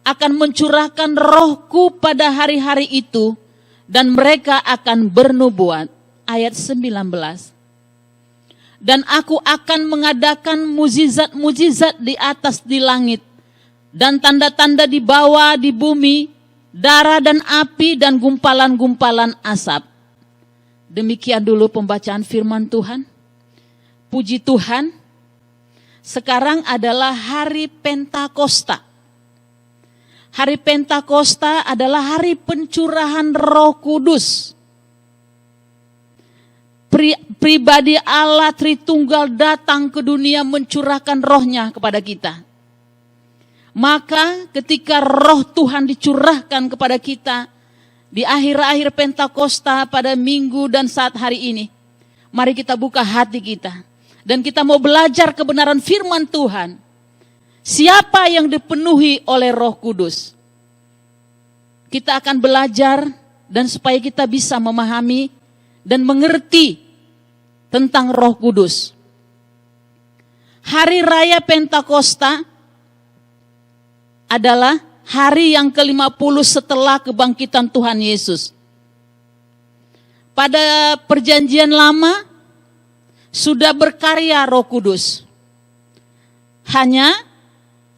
akan mencurahkan rohku pada hari-hari itu, dan mereka akan bernubuat. Ayat 19. Dan aku akan mengadakan mujizat-mujizat di atas di langit, dan tanda-tanda di bawah di bumi, darah dan api dan gumpalan-gumpalan asap. Demikian dulu pembacaan firman Tuhan. Puji Tuhan, sekarang adalah hari Pentakosta. Hari Pentakosta adalah hari pencurahan Roh Kudus. Pribadi Allah Tritunggal datang ke dunia mencurahkan rohnya kepada kita. Maka ketika roh Tuhan dicurahkan kepada kita di akhir-akhir Pentakosta pada minggu dan saat hari ini, mari kita buka hati kita. Dan kita mau belajar kebenaran firman Tuhan. Siapa yang dipenuhi oleh Roh Kudus? Kita akan belajar, dan supaya kita bisa memahami dan mengerti tentang Roh Kudus. Hari Raya Pentakosta adalah hari yang ke-50 setelah kebangkitan Tuhan Yesus. Pada perjanjian lama sudah berkarya Roh Kudus. Hanya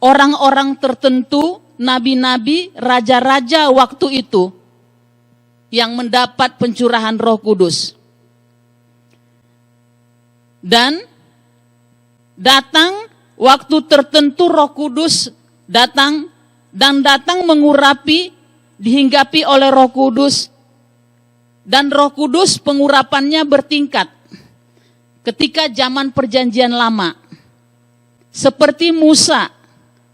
orang-orang tertentu, nabi-nabi, raja-raja waktu itu yang mendapat pencurahan Roh Kudus. Dan datang waktu tertentu Roh Kudus datang mengurapi, dihinggapi oleh Roh Kudus, dan Roh Kudus pengurapannya bertingkat. Ketika zaman Perjanjian Lama, seperti Musa,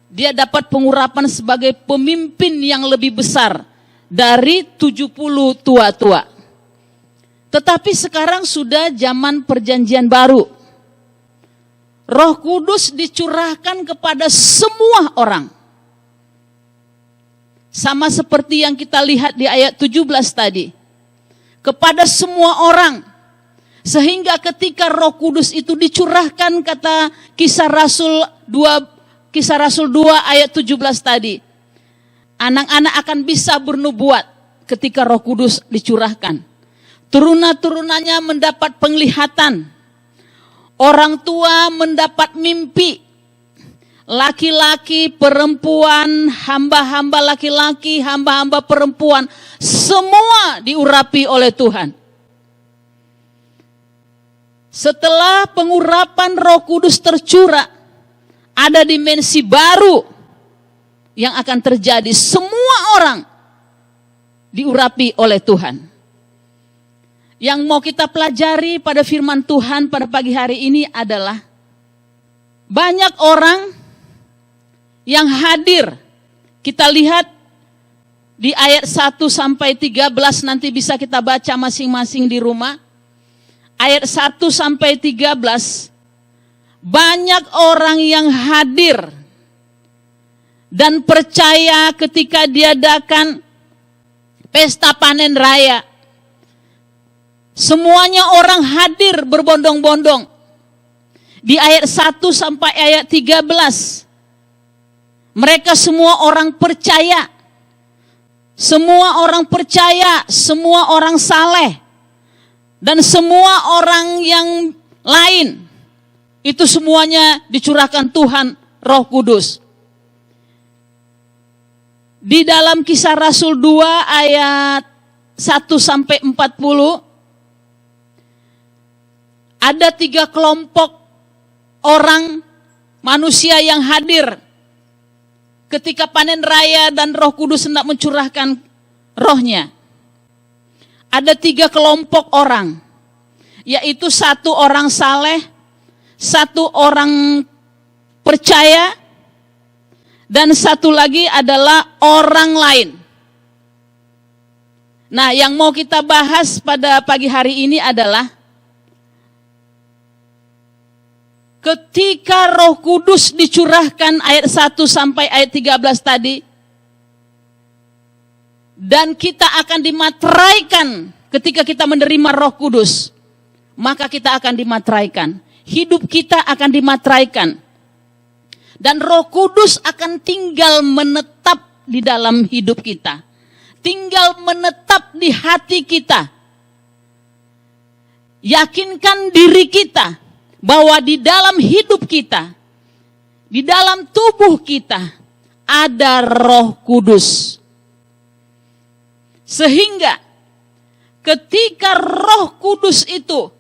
dia dapat pengurapan sebagai pemimpin yang lebih besar dari 70 tua-tua. Tetapi sekarang sudah zaman Perjanjian Baru. Roh Kudus dicurahkan kepada semua orang. Sama seperti yang kita lihat di ayat 17 tadi. Kepada semua orang. Sehingga ketika Roh Kudus itu dicurahkan, kata Kisah Rasul 2 ayat 17 tadi. Anak-anak akan bisa bernubuat ketika Roh Kudus dicurahkan. Turun-turunannya mendapat penglihatan. Orang tua mendapat mimpi. Laki-laki, perempuan, hamba-hamba laki-laki, hamba-hamba perempuan, semua diurapi oleh Tuhan. Setelah pengurapan Roh Kudus tercurah, ada dimensi baru yang akan terjadi. Semua orang diurapi oleh Tuhan. Yang mau kita pelajari pada firman Tuhan pada pagi hari ini adalah banyak orang yang hadir. Kita lihat di ayat 1 sampai 13, nanti bisa kita baca masing-masing di rumah. Ayat 1 sampai 13, banyak orang yang hadir dan percaya ketika diadakan pesta panen raya. Semuanya orang hadir berbondong-bondong. Di ayat 1 sampai ayat 13, mereka semua orang percaya. Semua orang percaya, semua orang saleh. Dan semua orang yang lain, itu semuanya dicurahkan Tuhan Roh Kudus. Di dalam Kisah Rasul 2 ayat 1 sampai 40, ada 3 kelompok orang manusia yang hadir ketika panen raya dan Roh Kudus hendak mencurahkan rohnya. Ada 3 kelompok orang, yaitu 1 orang saleh, 1 orang percaya, dan 1 lagi adalah orang lain. Nah, yang mau kita bahas pada pagi hari ini adalah ketika Roh Kudus dicurahkan ayat 1 sampai ayat 13 tadi, dan kita akan dimateraikan ketika kita menerima Roh Kudus, maka kita akan dimateraikan. Hidup kita akan dimateraikan. Dan Roh Kudus akan tinggal menetap di dalam hidup kita. Tinggal menetap di hati kita. Yakinkan diri kita bahwa di dalam hidup kita, di dalam tubuh kita, ada Roh Kudus. Sehingga ketika Roh Kudus itu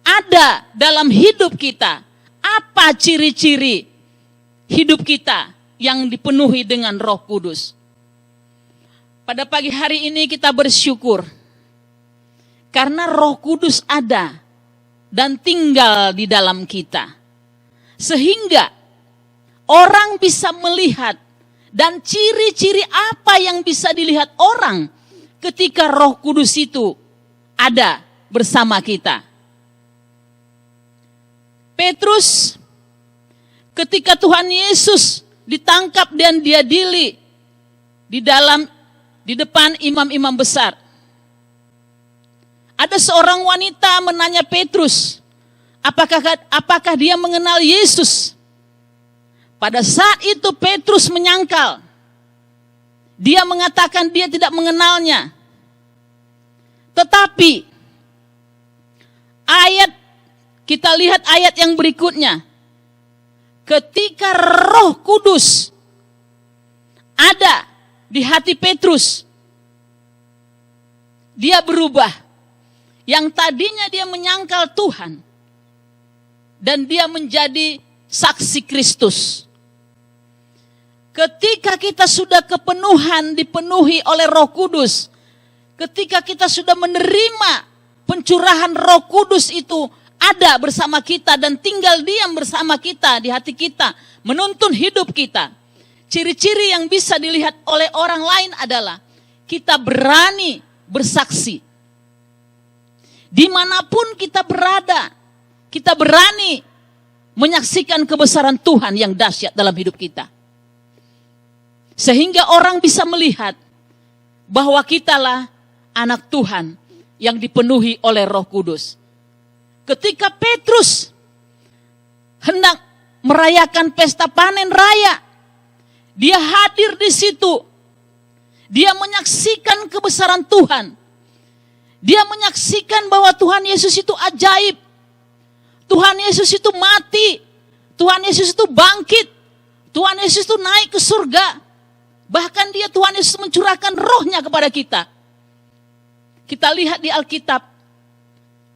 ada dalam hidup kita, apa ciri-ciri hidup kita yang dipenuhi dengan Roh Kudus? Pada pagi hari ini kita bersyukur karena Roh Kudus ada dan tinggal di dalam kita. Sehingga orang bisa melihat, dan ciri-ciri apa yang bisa dilihat orang ketika Roh Kudus itu ada bersama kita. Petrus, ketika Tuhan Yesus ditangkap dan diadili di depan imam-imam besar, ada seorang wanita menanya Petrus, apakah dia mengenal Yesus? Pada saat itu Petrus menyangkal. Dia mengatakan dia tidak mengenalnya. Tetapi kita lihat ayat yang berikutnya. Ketika Roh Kudus ada di hati Petrus, dia berubah. Yang tadinya dia menyangkal Tuhan, dan dia menjadi saksi Kristus. Ketika kita sudah dipenuhi oleh Roh Kudus, ketika kita sudah menerima pencurahan Roh Kudus itu ada bersama kita dan tinggal diam bersama kita di hati kita, menuntun hidup kita. Ciri-ciri yang bisa dilihat oleh orang lain adalah kita berani bersaksi. Dimanapun kita berada, kita berani menyaksikan kebesaran Tuhan yang dahsyat dalam hidup kita. Sehingga orang bisa melihat bahwa kitalah anak Tuhan yang dipenuhi oleh Roh Kudus. Ketika Petrus hendak merayakan pesta panen raya, dia hadir di situ. Dia menyaksikan kebesaran Tuhan. Dia menyaksikan bahwa Tuhan Yesus itu ajaib. Tuhan Yesus itu mati. Tuhan Yesus itu bangkit. Tuhan Yesus itu naik ke surga. Bahkan Tuhan Yesus mencurahkan rohnya kepada kita. Kita lihat di Alkitab,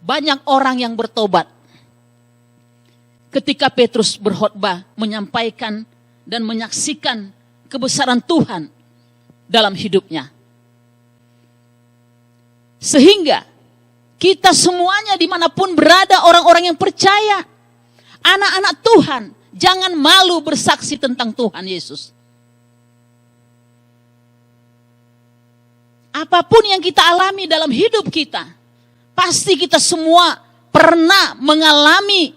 banyak orang yang bertobat. Ketika Petrus berkhotbah, menyampaikan dan menyaksikan kebesaran Tuhan dalam hidupnya. Sehingga kita semuanya dimanapun berada, orang-orang yang percaya, anak-anak Tuhan, jangan malu bersaksi tentang Tuhan Yesus. Apapun yang kita alami dalam hidup kita, pasti kita semua pernah mengalami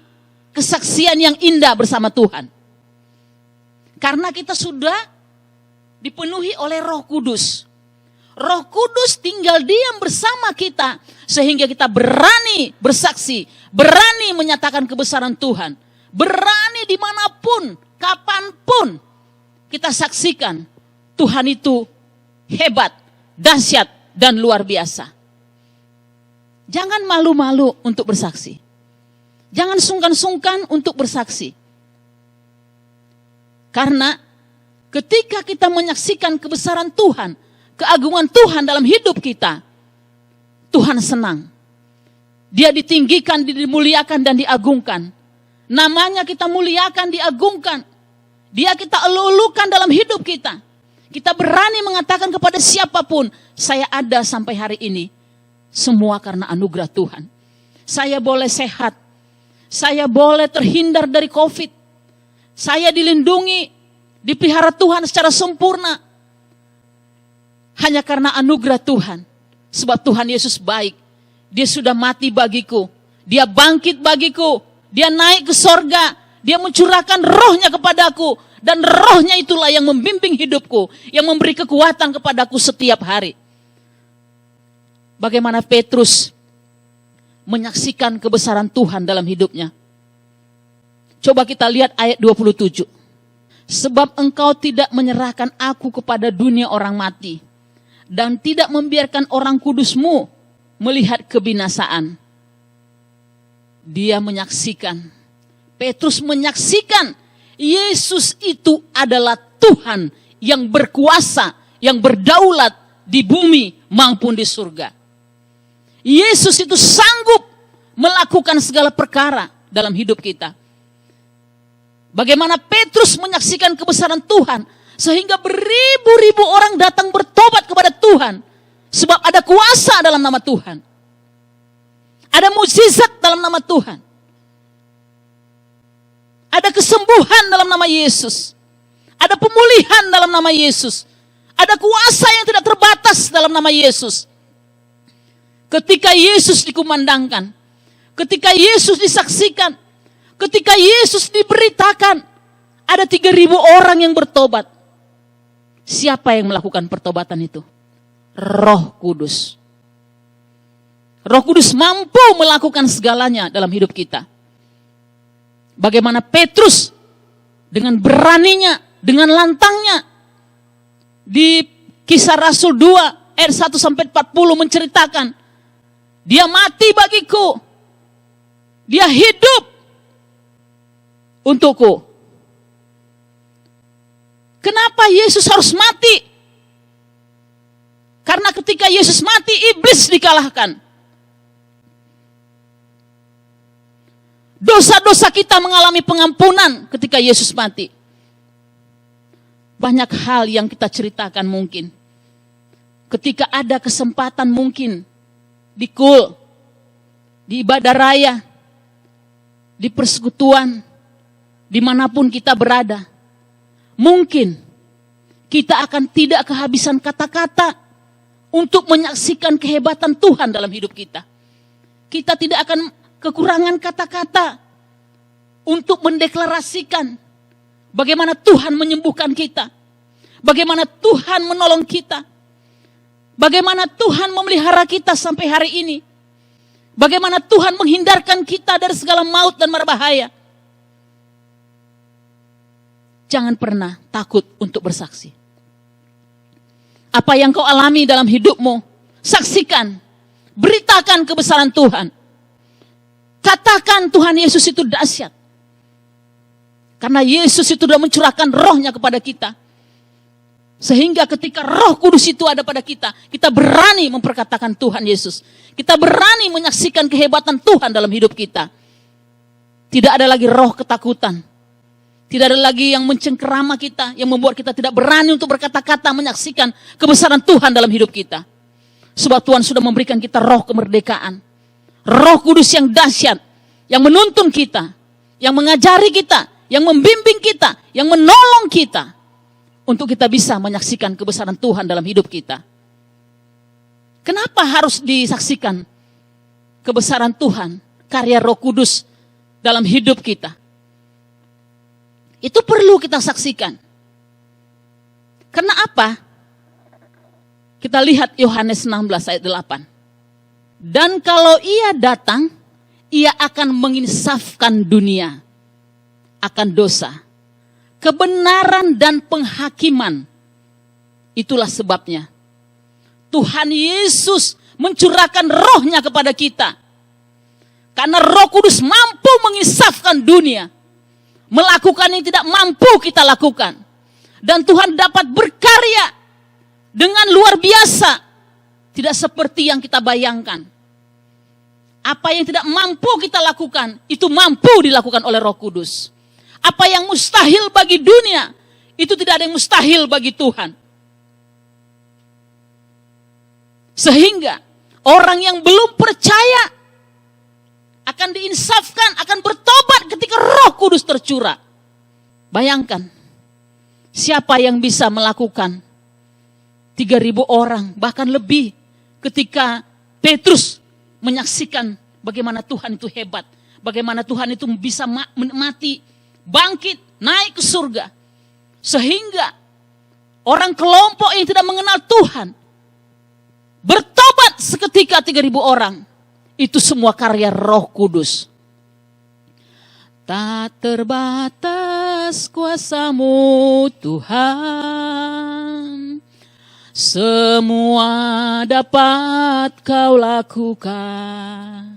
kesaksian yang indah bersama Tuhan. Karena kita sudah dipenuhi oleh Roh Kudus. Roh Kudus tinggal diam bersama kita, sehingga kita berani bersaksi, berani menyatakan kebesaran Tuhan. Berani dimanapun, kapanpun kita saksikan Tuhan itu hebat, dahsyat, dan luar biasa. Jangan malu-malu untuk bersaksi. Jangan sungkan-sungkan untuk bersaksi. Karena ketika kita menyaksikan kebesaran Tuhan, keagungan Tuhan dalam hidup kita, Tuhan senang. Dia ditinggikan, dimuliakan, dan diagungkan. Namanya kita muliakan, diagungkan. Dia kita elulukan dalam hidup kita. Kita berani mengatakan kepada siapapun, saya ada sampai hari ini. Semua karena anugerah Tuhan. Saya boleh sehat. Saya boleh terhindar dari COVID. Saya dilindungi, dipelihara Tuhan secara sempurna. Hanya karena anugerah Tuhan. Sebab Tuhan Yesus baik. Dia sudah mati bagiku. Dia bangkit bagiku. Dia naik ke sorga. Dia mencurahkan rohnya kepadaku. Dan rohnya itulah yang membimbing hidupku. Yang memberi kekuatan kepadaku setiap hari. Bagaimana Petrus menyaksikan kebesaran Tuhan dalam hidupnya. Coba kita lihat ayat 27. Sebab engkau tidak menyerahkan aku kepada dunia orang mati. Dan tidak membiarkan orang kudusmu melihat kebinasaan. Dia menyaksikan. Petrus menyaksikan. Yesus itu adalah Tuhan yang berkuasa, yang berdaulat di bumi maupun di surga. Yesus itu sanggup melakukan segala perkara dalam hidup kita. Bagaimana Petrus menyaksikan kebesaran Tuhan, sehingga beribu-ribu orang datang bertobat kepada Tuhan. Sebab ada kuasa dalam nama Tuhan. Ada mukjizat dalam nama Tuhan. Ada kesembuhan dalam nama Yesus. Ada pemulihan dalam nama Yesus. Ada kuasa yang tidak terbatas dalam nama Yesus. Ketika Yesus dikumandangkan, ketika Yesus disaksikan, ketika Yesus diberitakan, ada 3.000 orang yang bertobat. Siapa yang melakukan pertobatan itu? Roh Kudus. Roh Kudus mampu melakukan segalanya dalam hidup kita. Bagaimana Petrus dengan beraninya, dengan lantangnya, di Kisah Rasul 2 ayat 1-40 menceritakan, dia mati bagiku, dia hidup untukku. Kenapa Yesus harus mati? Karena ketika Yesus mati, iblis dikalahkan. Dosa-dosa kita mengalami pengampunan ketika Yesus mati. Banyak hal yang kita ceritakan mungkin. Ketika ada kesempatan mungkin di kul, di ibadah raya, di persekutuan, dimanapun kita berada. Mungkin kita akan tidak kehabisan kata-kata untuk menyaksikan kehebatan Tuhan dalam hidup kita. Kita tidak akan kekurangan kata-kata untuk mendeklarasikan bagaimana Tuhan menyembuhkan kita, bagaimana Tuhan menolong kita, bagaimana Tuhan memelihara kita sampai hari ini, bagaimana Tuhan menghindarkan kita dari segala maut dan mara bahaya. Jangan pernah takut untuk bersaksi. Apa yang kau alami dalam hidupmu, saksikan, beritakan kebesaran Tuhan. Katakan Tuhan Yesus itu dahsyat. Karena Yesus itu sudah mencurahkan rohnya kepada kita. Sehingga ketika Roh Kudus itu ada pada kita, kita berani memperkatakan Tuhan Yesus. Kita berani menyaksikan kehebatan Tuhan dalam hidup kita. Tidak ada lagi roh ketakutan. Tidak ada lagi yang mencengkerama kita, yang membuat kita tidak berani untuk berkata-kata menyaksikan kebesaran Tuhan dalam hidup kita. Sebab Tuhan sudah memberikan kita roh kemerdekaan. Roh Kudus yang dahsyat, yang menuntun kita, yang mengajari kita, yang membimbing kita, yang menolong kita. Untuk kita bisa menyaksikan kebesaran Tuhan dalam hidup kita. Kenapa harus disaksikan kebesaran Tuhan, karya Roh Kudus dalam hidup kita? Itu perlu kita saksikan. Karena apa? Kita lihat Yohanes 16 ayat 8. Dan kalau ia datang, ia akan menginsafkan dunia akan dosa, kebenaran dan penghakiman. Itulah sebabnya Tuhan Yesus mencurahkan rohnya kepada kita. Karena Roh Kudus mampu menginsafkan dunia. Melakukan yang tidak mampu kita lakukan. Dan Tuhan dapat berkarya dengan luar biasa. Tidak seperti yang kita bayangkan. Apa yang tidak mampu kita lakukan, itu mampu dilakukan oleh Roh Kudus. Apa yang mustahil bagi dunia, itu tidak ada yang mustahil bagi Tuhan. Sehingga orang yang belum percaya akan diinsafkan, akan bertobat ketika Roh Kudus tercurah. Bayangkan, siapa yang bisa melakukan 3.000 orang, bahkan lebih, ketika Petrus menyaksikan bagaimana Tuhan itu hebat, bagaimana Tuhan itu bisa mati, bangkit, naik ke surga. Sehingga orang kelompok yang tidak mengenal Tuhan bertobat seketika 3.000 orang. Itu semua karya Roh Kudus. Tak terbatas kuasa-Mu Tuhan, semua dapat Kau lakukan.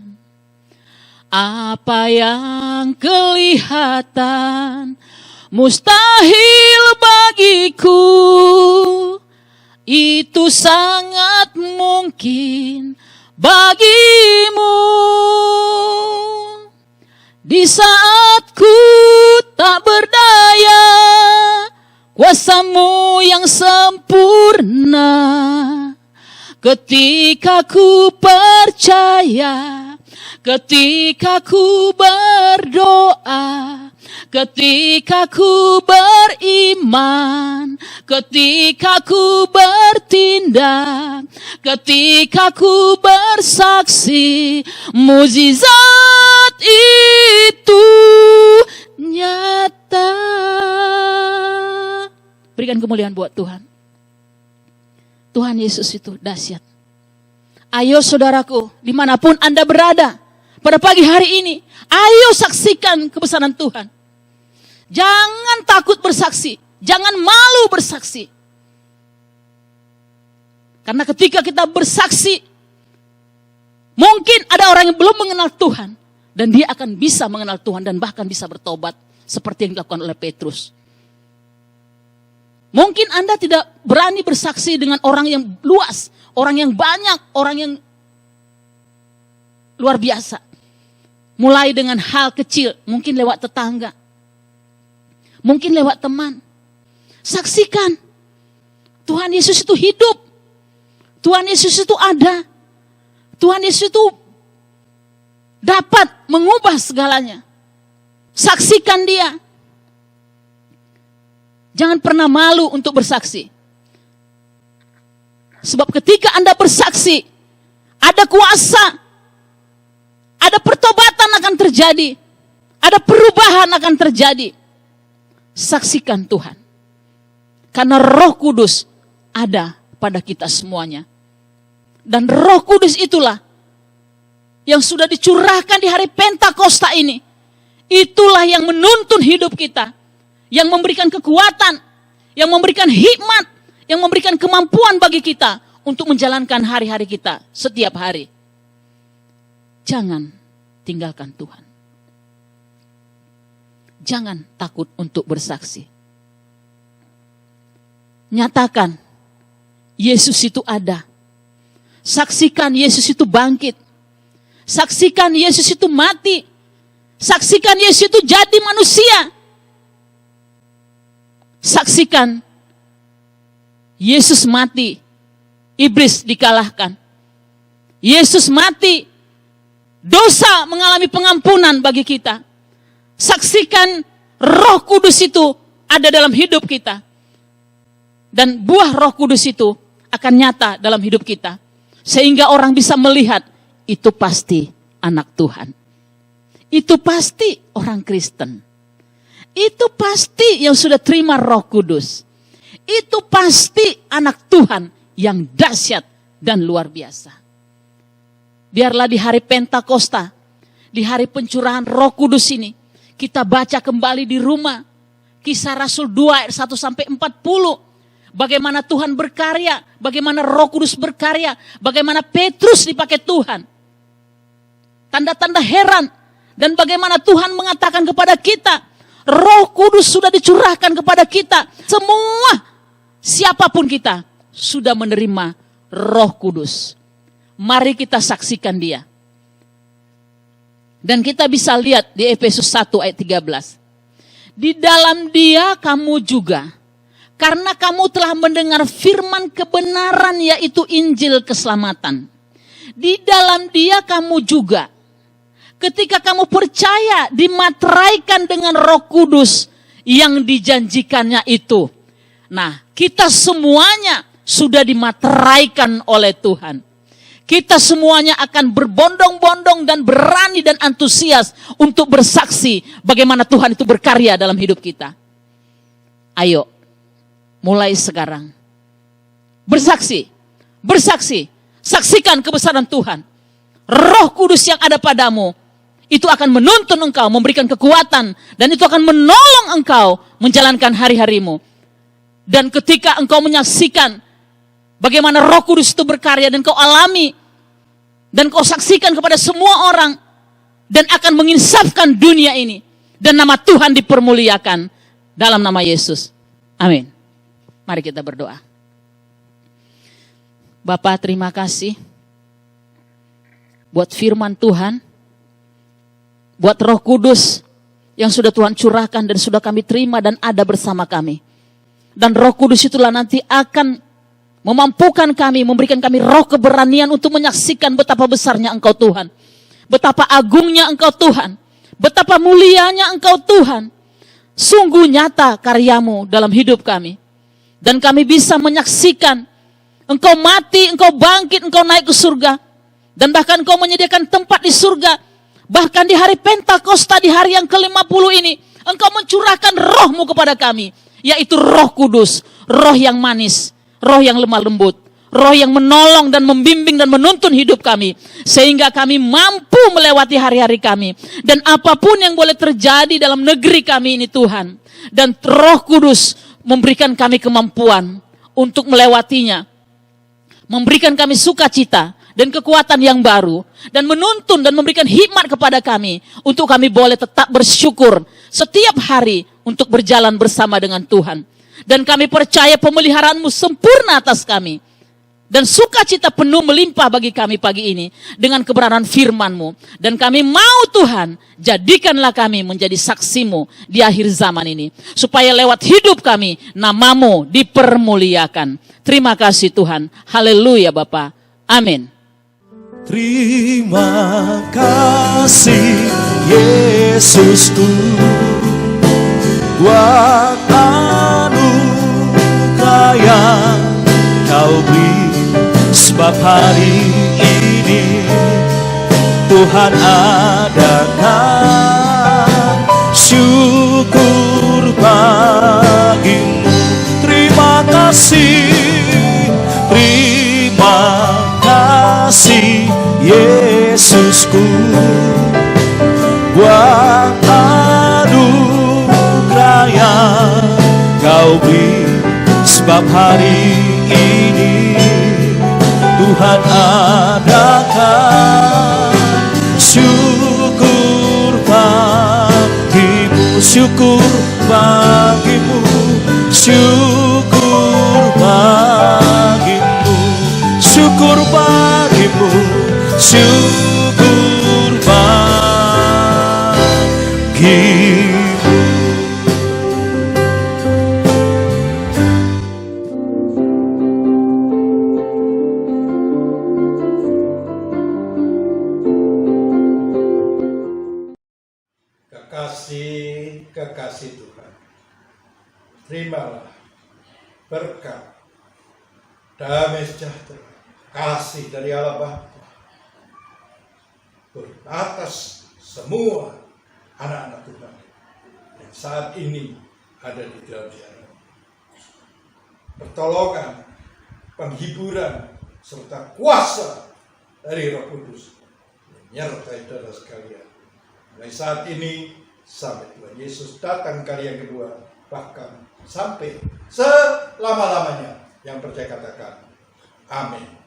Apa yang kelihatan mustahil bagiku, itu sangat mungkin bagimu. Di saat ku tak berdaya, kuasa-Mu yang sempurna. Ketika ku percaya, ketika ku berdoa, ketika ku beriman, ketika ku bertindak, ketika ku bersaksi, mukjizat itu nyata. Berikan kemuliaan buat Tuhan. Tuhan Yesus itu dahsyat. Ayo saudaraku, dimanapun Anda berada, pada pagi hari ini, ayo saksikan kebesaran Tuhan. Jangan takut bersaksi, jangan malu bersaksi. Karena ketika kita bersaksi, mungkin ada orang yang belum mengenal Tuhan, dan dia akan bisa mengenal Tuhan dan bahkan bisa bertobat seperti yang dilakukan oleh Petrus. Mungkin Anda tidak berani bersaksi dengan orang yang luas, orang yang banyak, orang yang luar biasa. Mulai dengan hal kecil, mungkin lewat tetangga, mungkin lewat teman. Saksikan, Tuhan Yesus itu hidup. Tuhan Yesus itu ada. Tuhan Yesus itu dapat mengubah segalanya. Saksikan Dia. Jangan pernah malu untuk bersaksi. Sebab ketika Anda bersaksi, ada kuasa, ada pertobatan akan terjadi, ada perubahan akan terjadi. Saksikan Tuhan. Karena Roh Kudus ada pada kita semuanya. Dan Roh Kudus itulah yang sudah dicurahkan di hari Pentakosta ini. Itulah yang menuntun hidup kita. Yang memberikan kekuatan, yang memberikan hikmat, yang memberikan kemampuan bagi kita untuk menjalankan hari-hari kita setiap hari. Jangan tinggalkan Tuhan. Jangan takut untuk bersaksi. Nyatakan, Yesus itu ada. Saksikan Yesus itu bangkit. Saksikan Yesus itu mati. Saksikan Yesus itu jadi manusia. Saksikan Yesus mati, iblis dikalahkan. Yesus mati, dosa mengalami pengampunan bagi kita. Saksikan Roh Kudus itu ada dalam hidup kita. Dan buah Roh Kudus itu akan nyata dalam hidup kita. Sehingga orang bisa melihat, itu pasti anak Tuhan. Itu pasti orang Kristen. Itu pasti yang sudah terima Roh Kudus. Itu pasti anak Tuhan yang dahsyat dan luar biasa. Biarlah di hari Pentakosta, di hari pencurahan Roh Kudus ini, kita baca kembali di rumah Kisah Rasul 2 ayat 1 sampai 40. Bagaimana Tuhan berkarya, bagaimana Roh Kudus berkarya, bagaimana Petrus dipakai Tuhan. Tanda-tanda heran, dan bagaimana Tuhan mengatakan kepada kita, Roh Kudus sudah dicurahkan kepada kita. Semua, siapapun kita, sudah menerima Roh Kudus. Mari kita saksikan Dia. Dan kita bisa lihat di Efesus 1 ayat 13. Di dalam Dia kamu juga, karena kamu telah mendengar firman kebenaran, yaitu Injil keselamatan. Di dalam Dia kamu juga, ketika kamu percaya, dimateraikan dengan Roh Kudus yang dijanjikannya itu. Nah, kita semuanya sudah dimateraikan oleh Tuhan. Kita semuanya akan berbondong-bondong dan berani dan antusias untuk bersaksi bagaimana Tuhan itu berkarya dalam hidup kita. Ayo, mulai sekarang. Bersaksi, bersaksi, saksikan kebesaran Tuhan. Roh Kudus yang ada padamu, itu akan menuntun engkau, memberikan kekuatan, dan itu akan menolong engkau menjalankan hari-harimu. Dan ketika engkau menyaksikan bagaimana Roh Kudus itu berkarya dan kau alami, dan kau saksikan kepada semua orang, dan akan menginsafkan dunia ini, dan nama Tuhan dipermuliakan dalam nama Yesus. Amin. Mari kita berdoa. Bapa, terima kasih buat firman Tuhan, buat Roh Kudus yang sudah Tuhan curahkan dan sudah kami terima dan ada bersama kami. Dan Roh Kudus itulah nanti akan memampukan kami, memberikan kami roh keberanian untuk menyaksikan betapa besarnya Engkau Tuhan. Betapa agungnya Engkau Tuhan. Betapa mulianya Engkau Tuhan. Sungguh nyata karyamu dalam hidup kami. Dan kami bisa menyaksikan Engkau mati, Engkau bangkit, Engkau naik ke surga. Dan bahkan Engkau menyediakan tempat di surga. Bahkan di hari Pentakosta, di hari yang ke-50 ini, Engkau mencurahkan roh-Mu kepada kami. Yaitu Roh Kudus, roh yang manis, roh yang lemah lembut, roh yang menolong dan membimbing dan menuntun hidup kami. Sehingga kami mampu melewati hari-hari kami. Dan apapun yang boleh terjadi dalam negeri kami ini Tuhan. Dan Roh Kudus memberikan kami kemampuan untuk melewatinya. Memberikan kami sukacita dan kekuatan yang baru. Dan menuntun dan memberikan hikmat kepada kami. Untuk kami boleh tetap bersyukur setiap hari untuk berjalan bersama dengan Tuhan. Dan kami percaya pemeliharaanmu sempurna atas kami. dan sukacita penuh melimpah bagi kami pagi ini dengan kebenaran firman-Mu. Dan kami mau Tuhan, jadikanlah kami menjadi saksi-Mu di akhir zaman ini. Supaya lewat hidup kami, nama-Mu dipermuliakan. Terima kasih Tuhan. Haleluya Bapa. Amin. Terima kasih Yesusku buat anugerah yang Kau beri, sebab hari ini Tuhan adakan syukur bagimu. Terima kasih Yesusku buat anugerah yang Kau beri, sebab hari ini Tuhan adakan syukur bagimu, syukur bagimu, syukur bagimu, syukur bagimu, syukur bagimu. Kekasih Tuhan, terimalah berkat, damai sejahtera, kasih dari Allah Bapa atas semua anak-anak Tuhan yang saat ini ada di dalam ziarah. Pertolongan, penghiburan, serta kuasa dari Roh Kudus menyertai saudara sekalian. Mulai saat ini sampai Tuhan Yesus datang kali yang kedua, bahkan sampai selama-lamanya. Yang percaya katakan amin.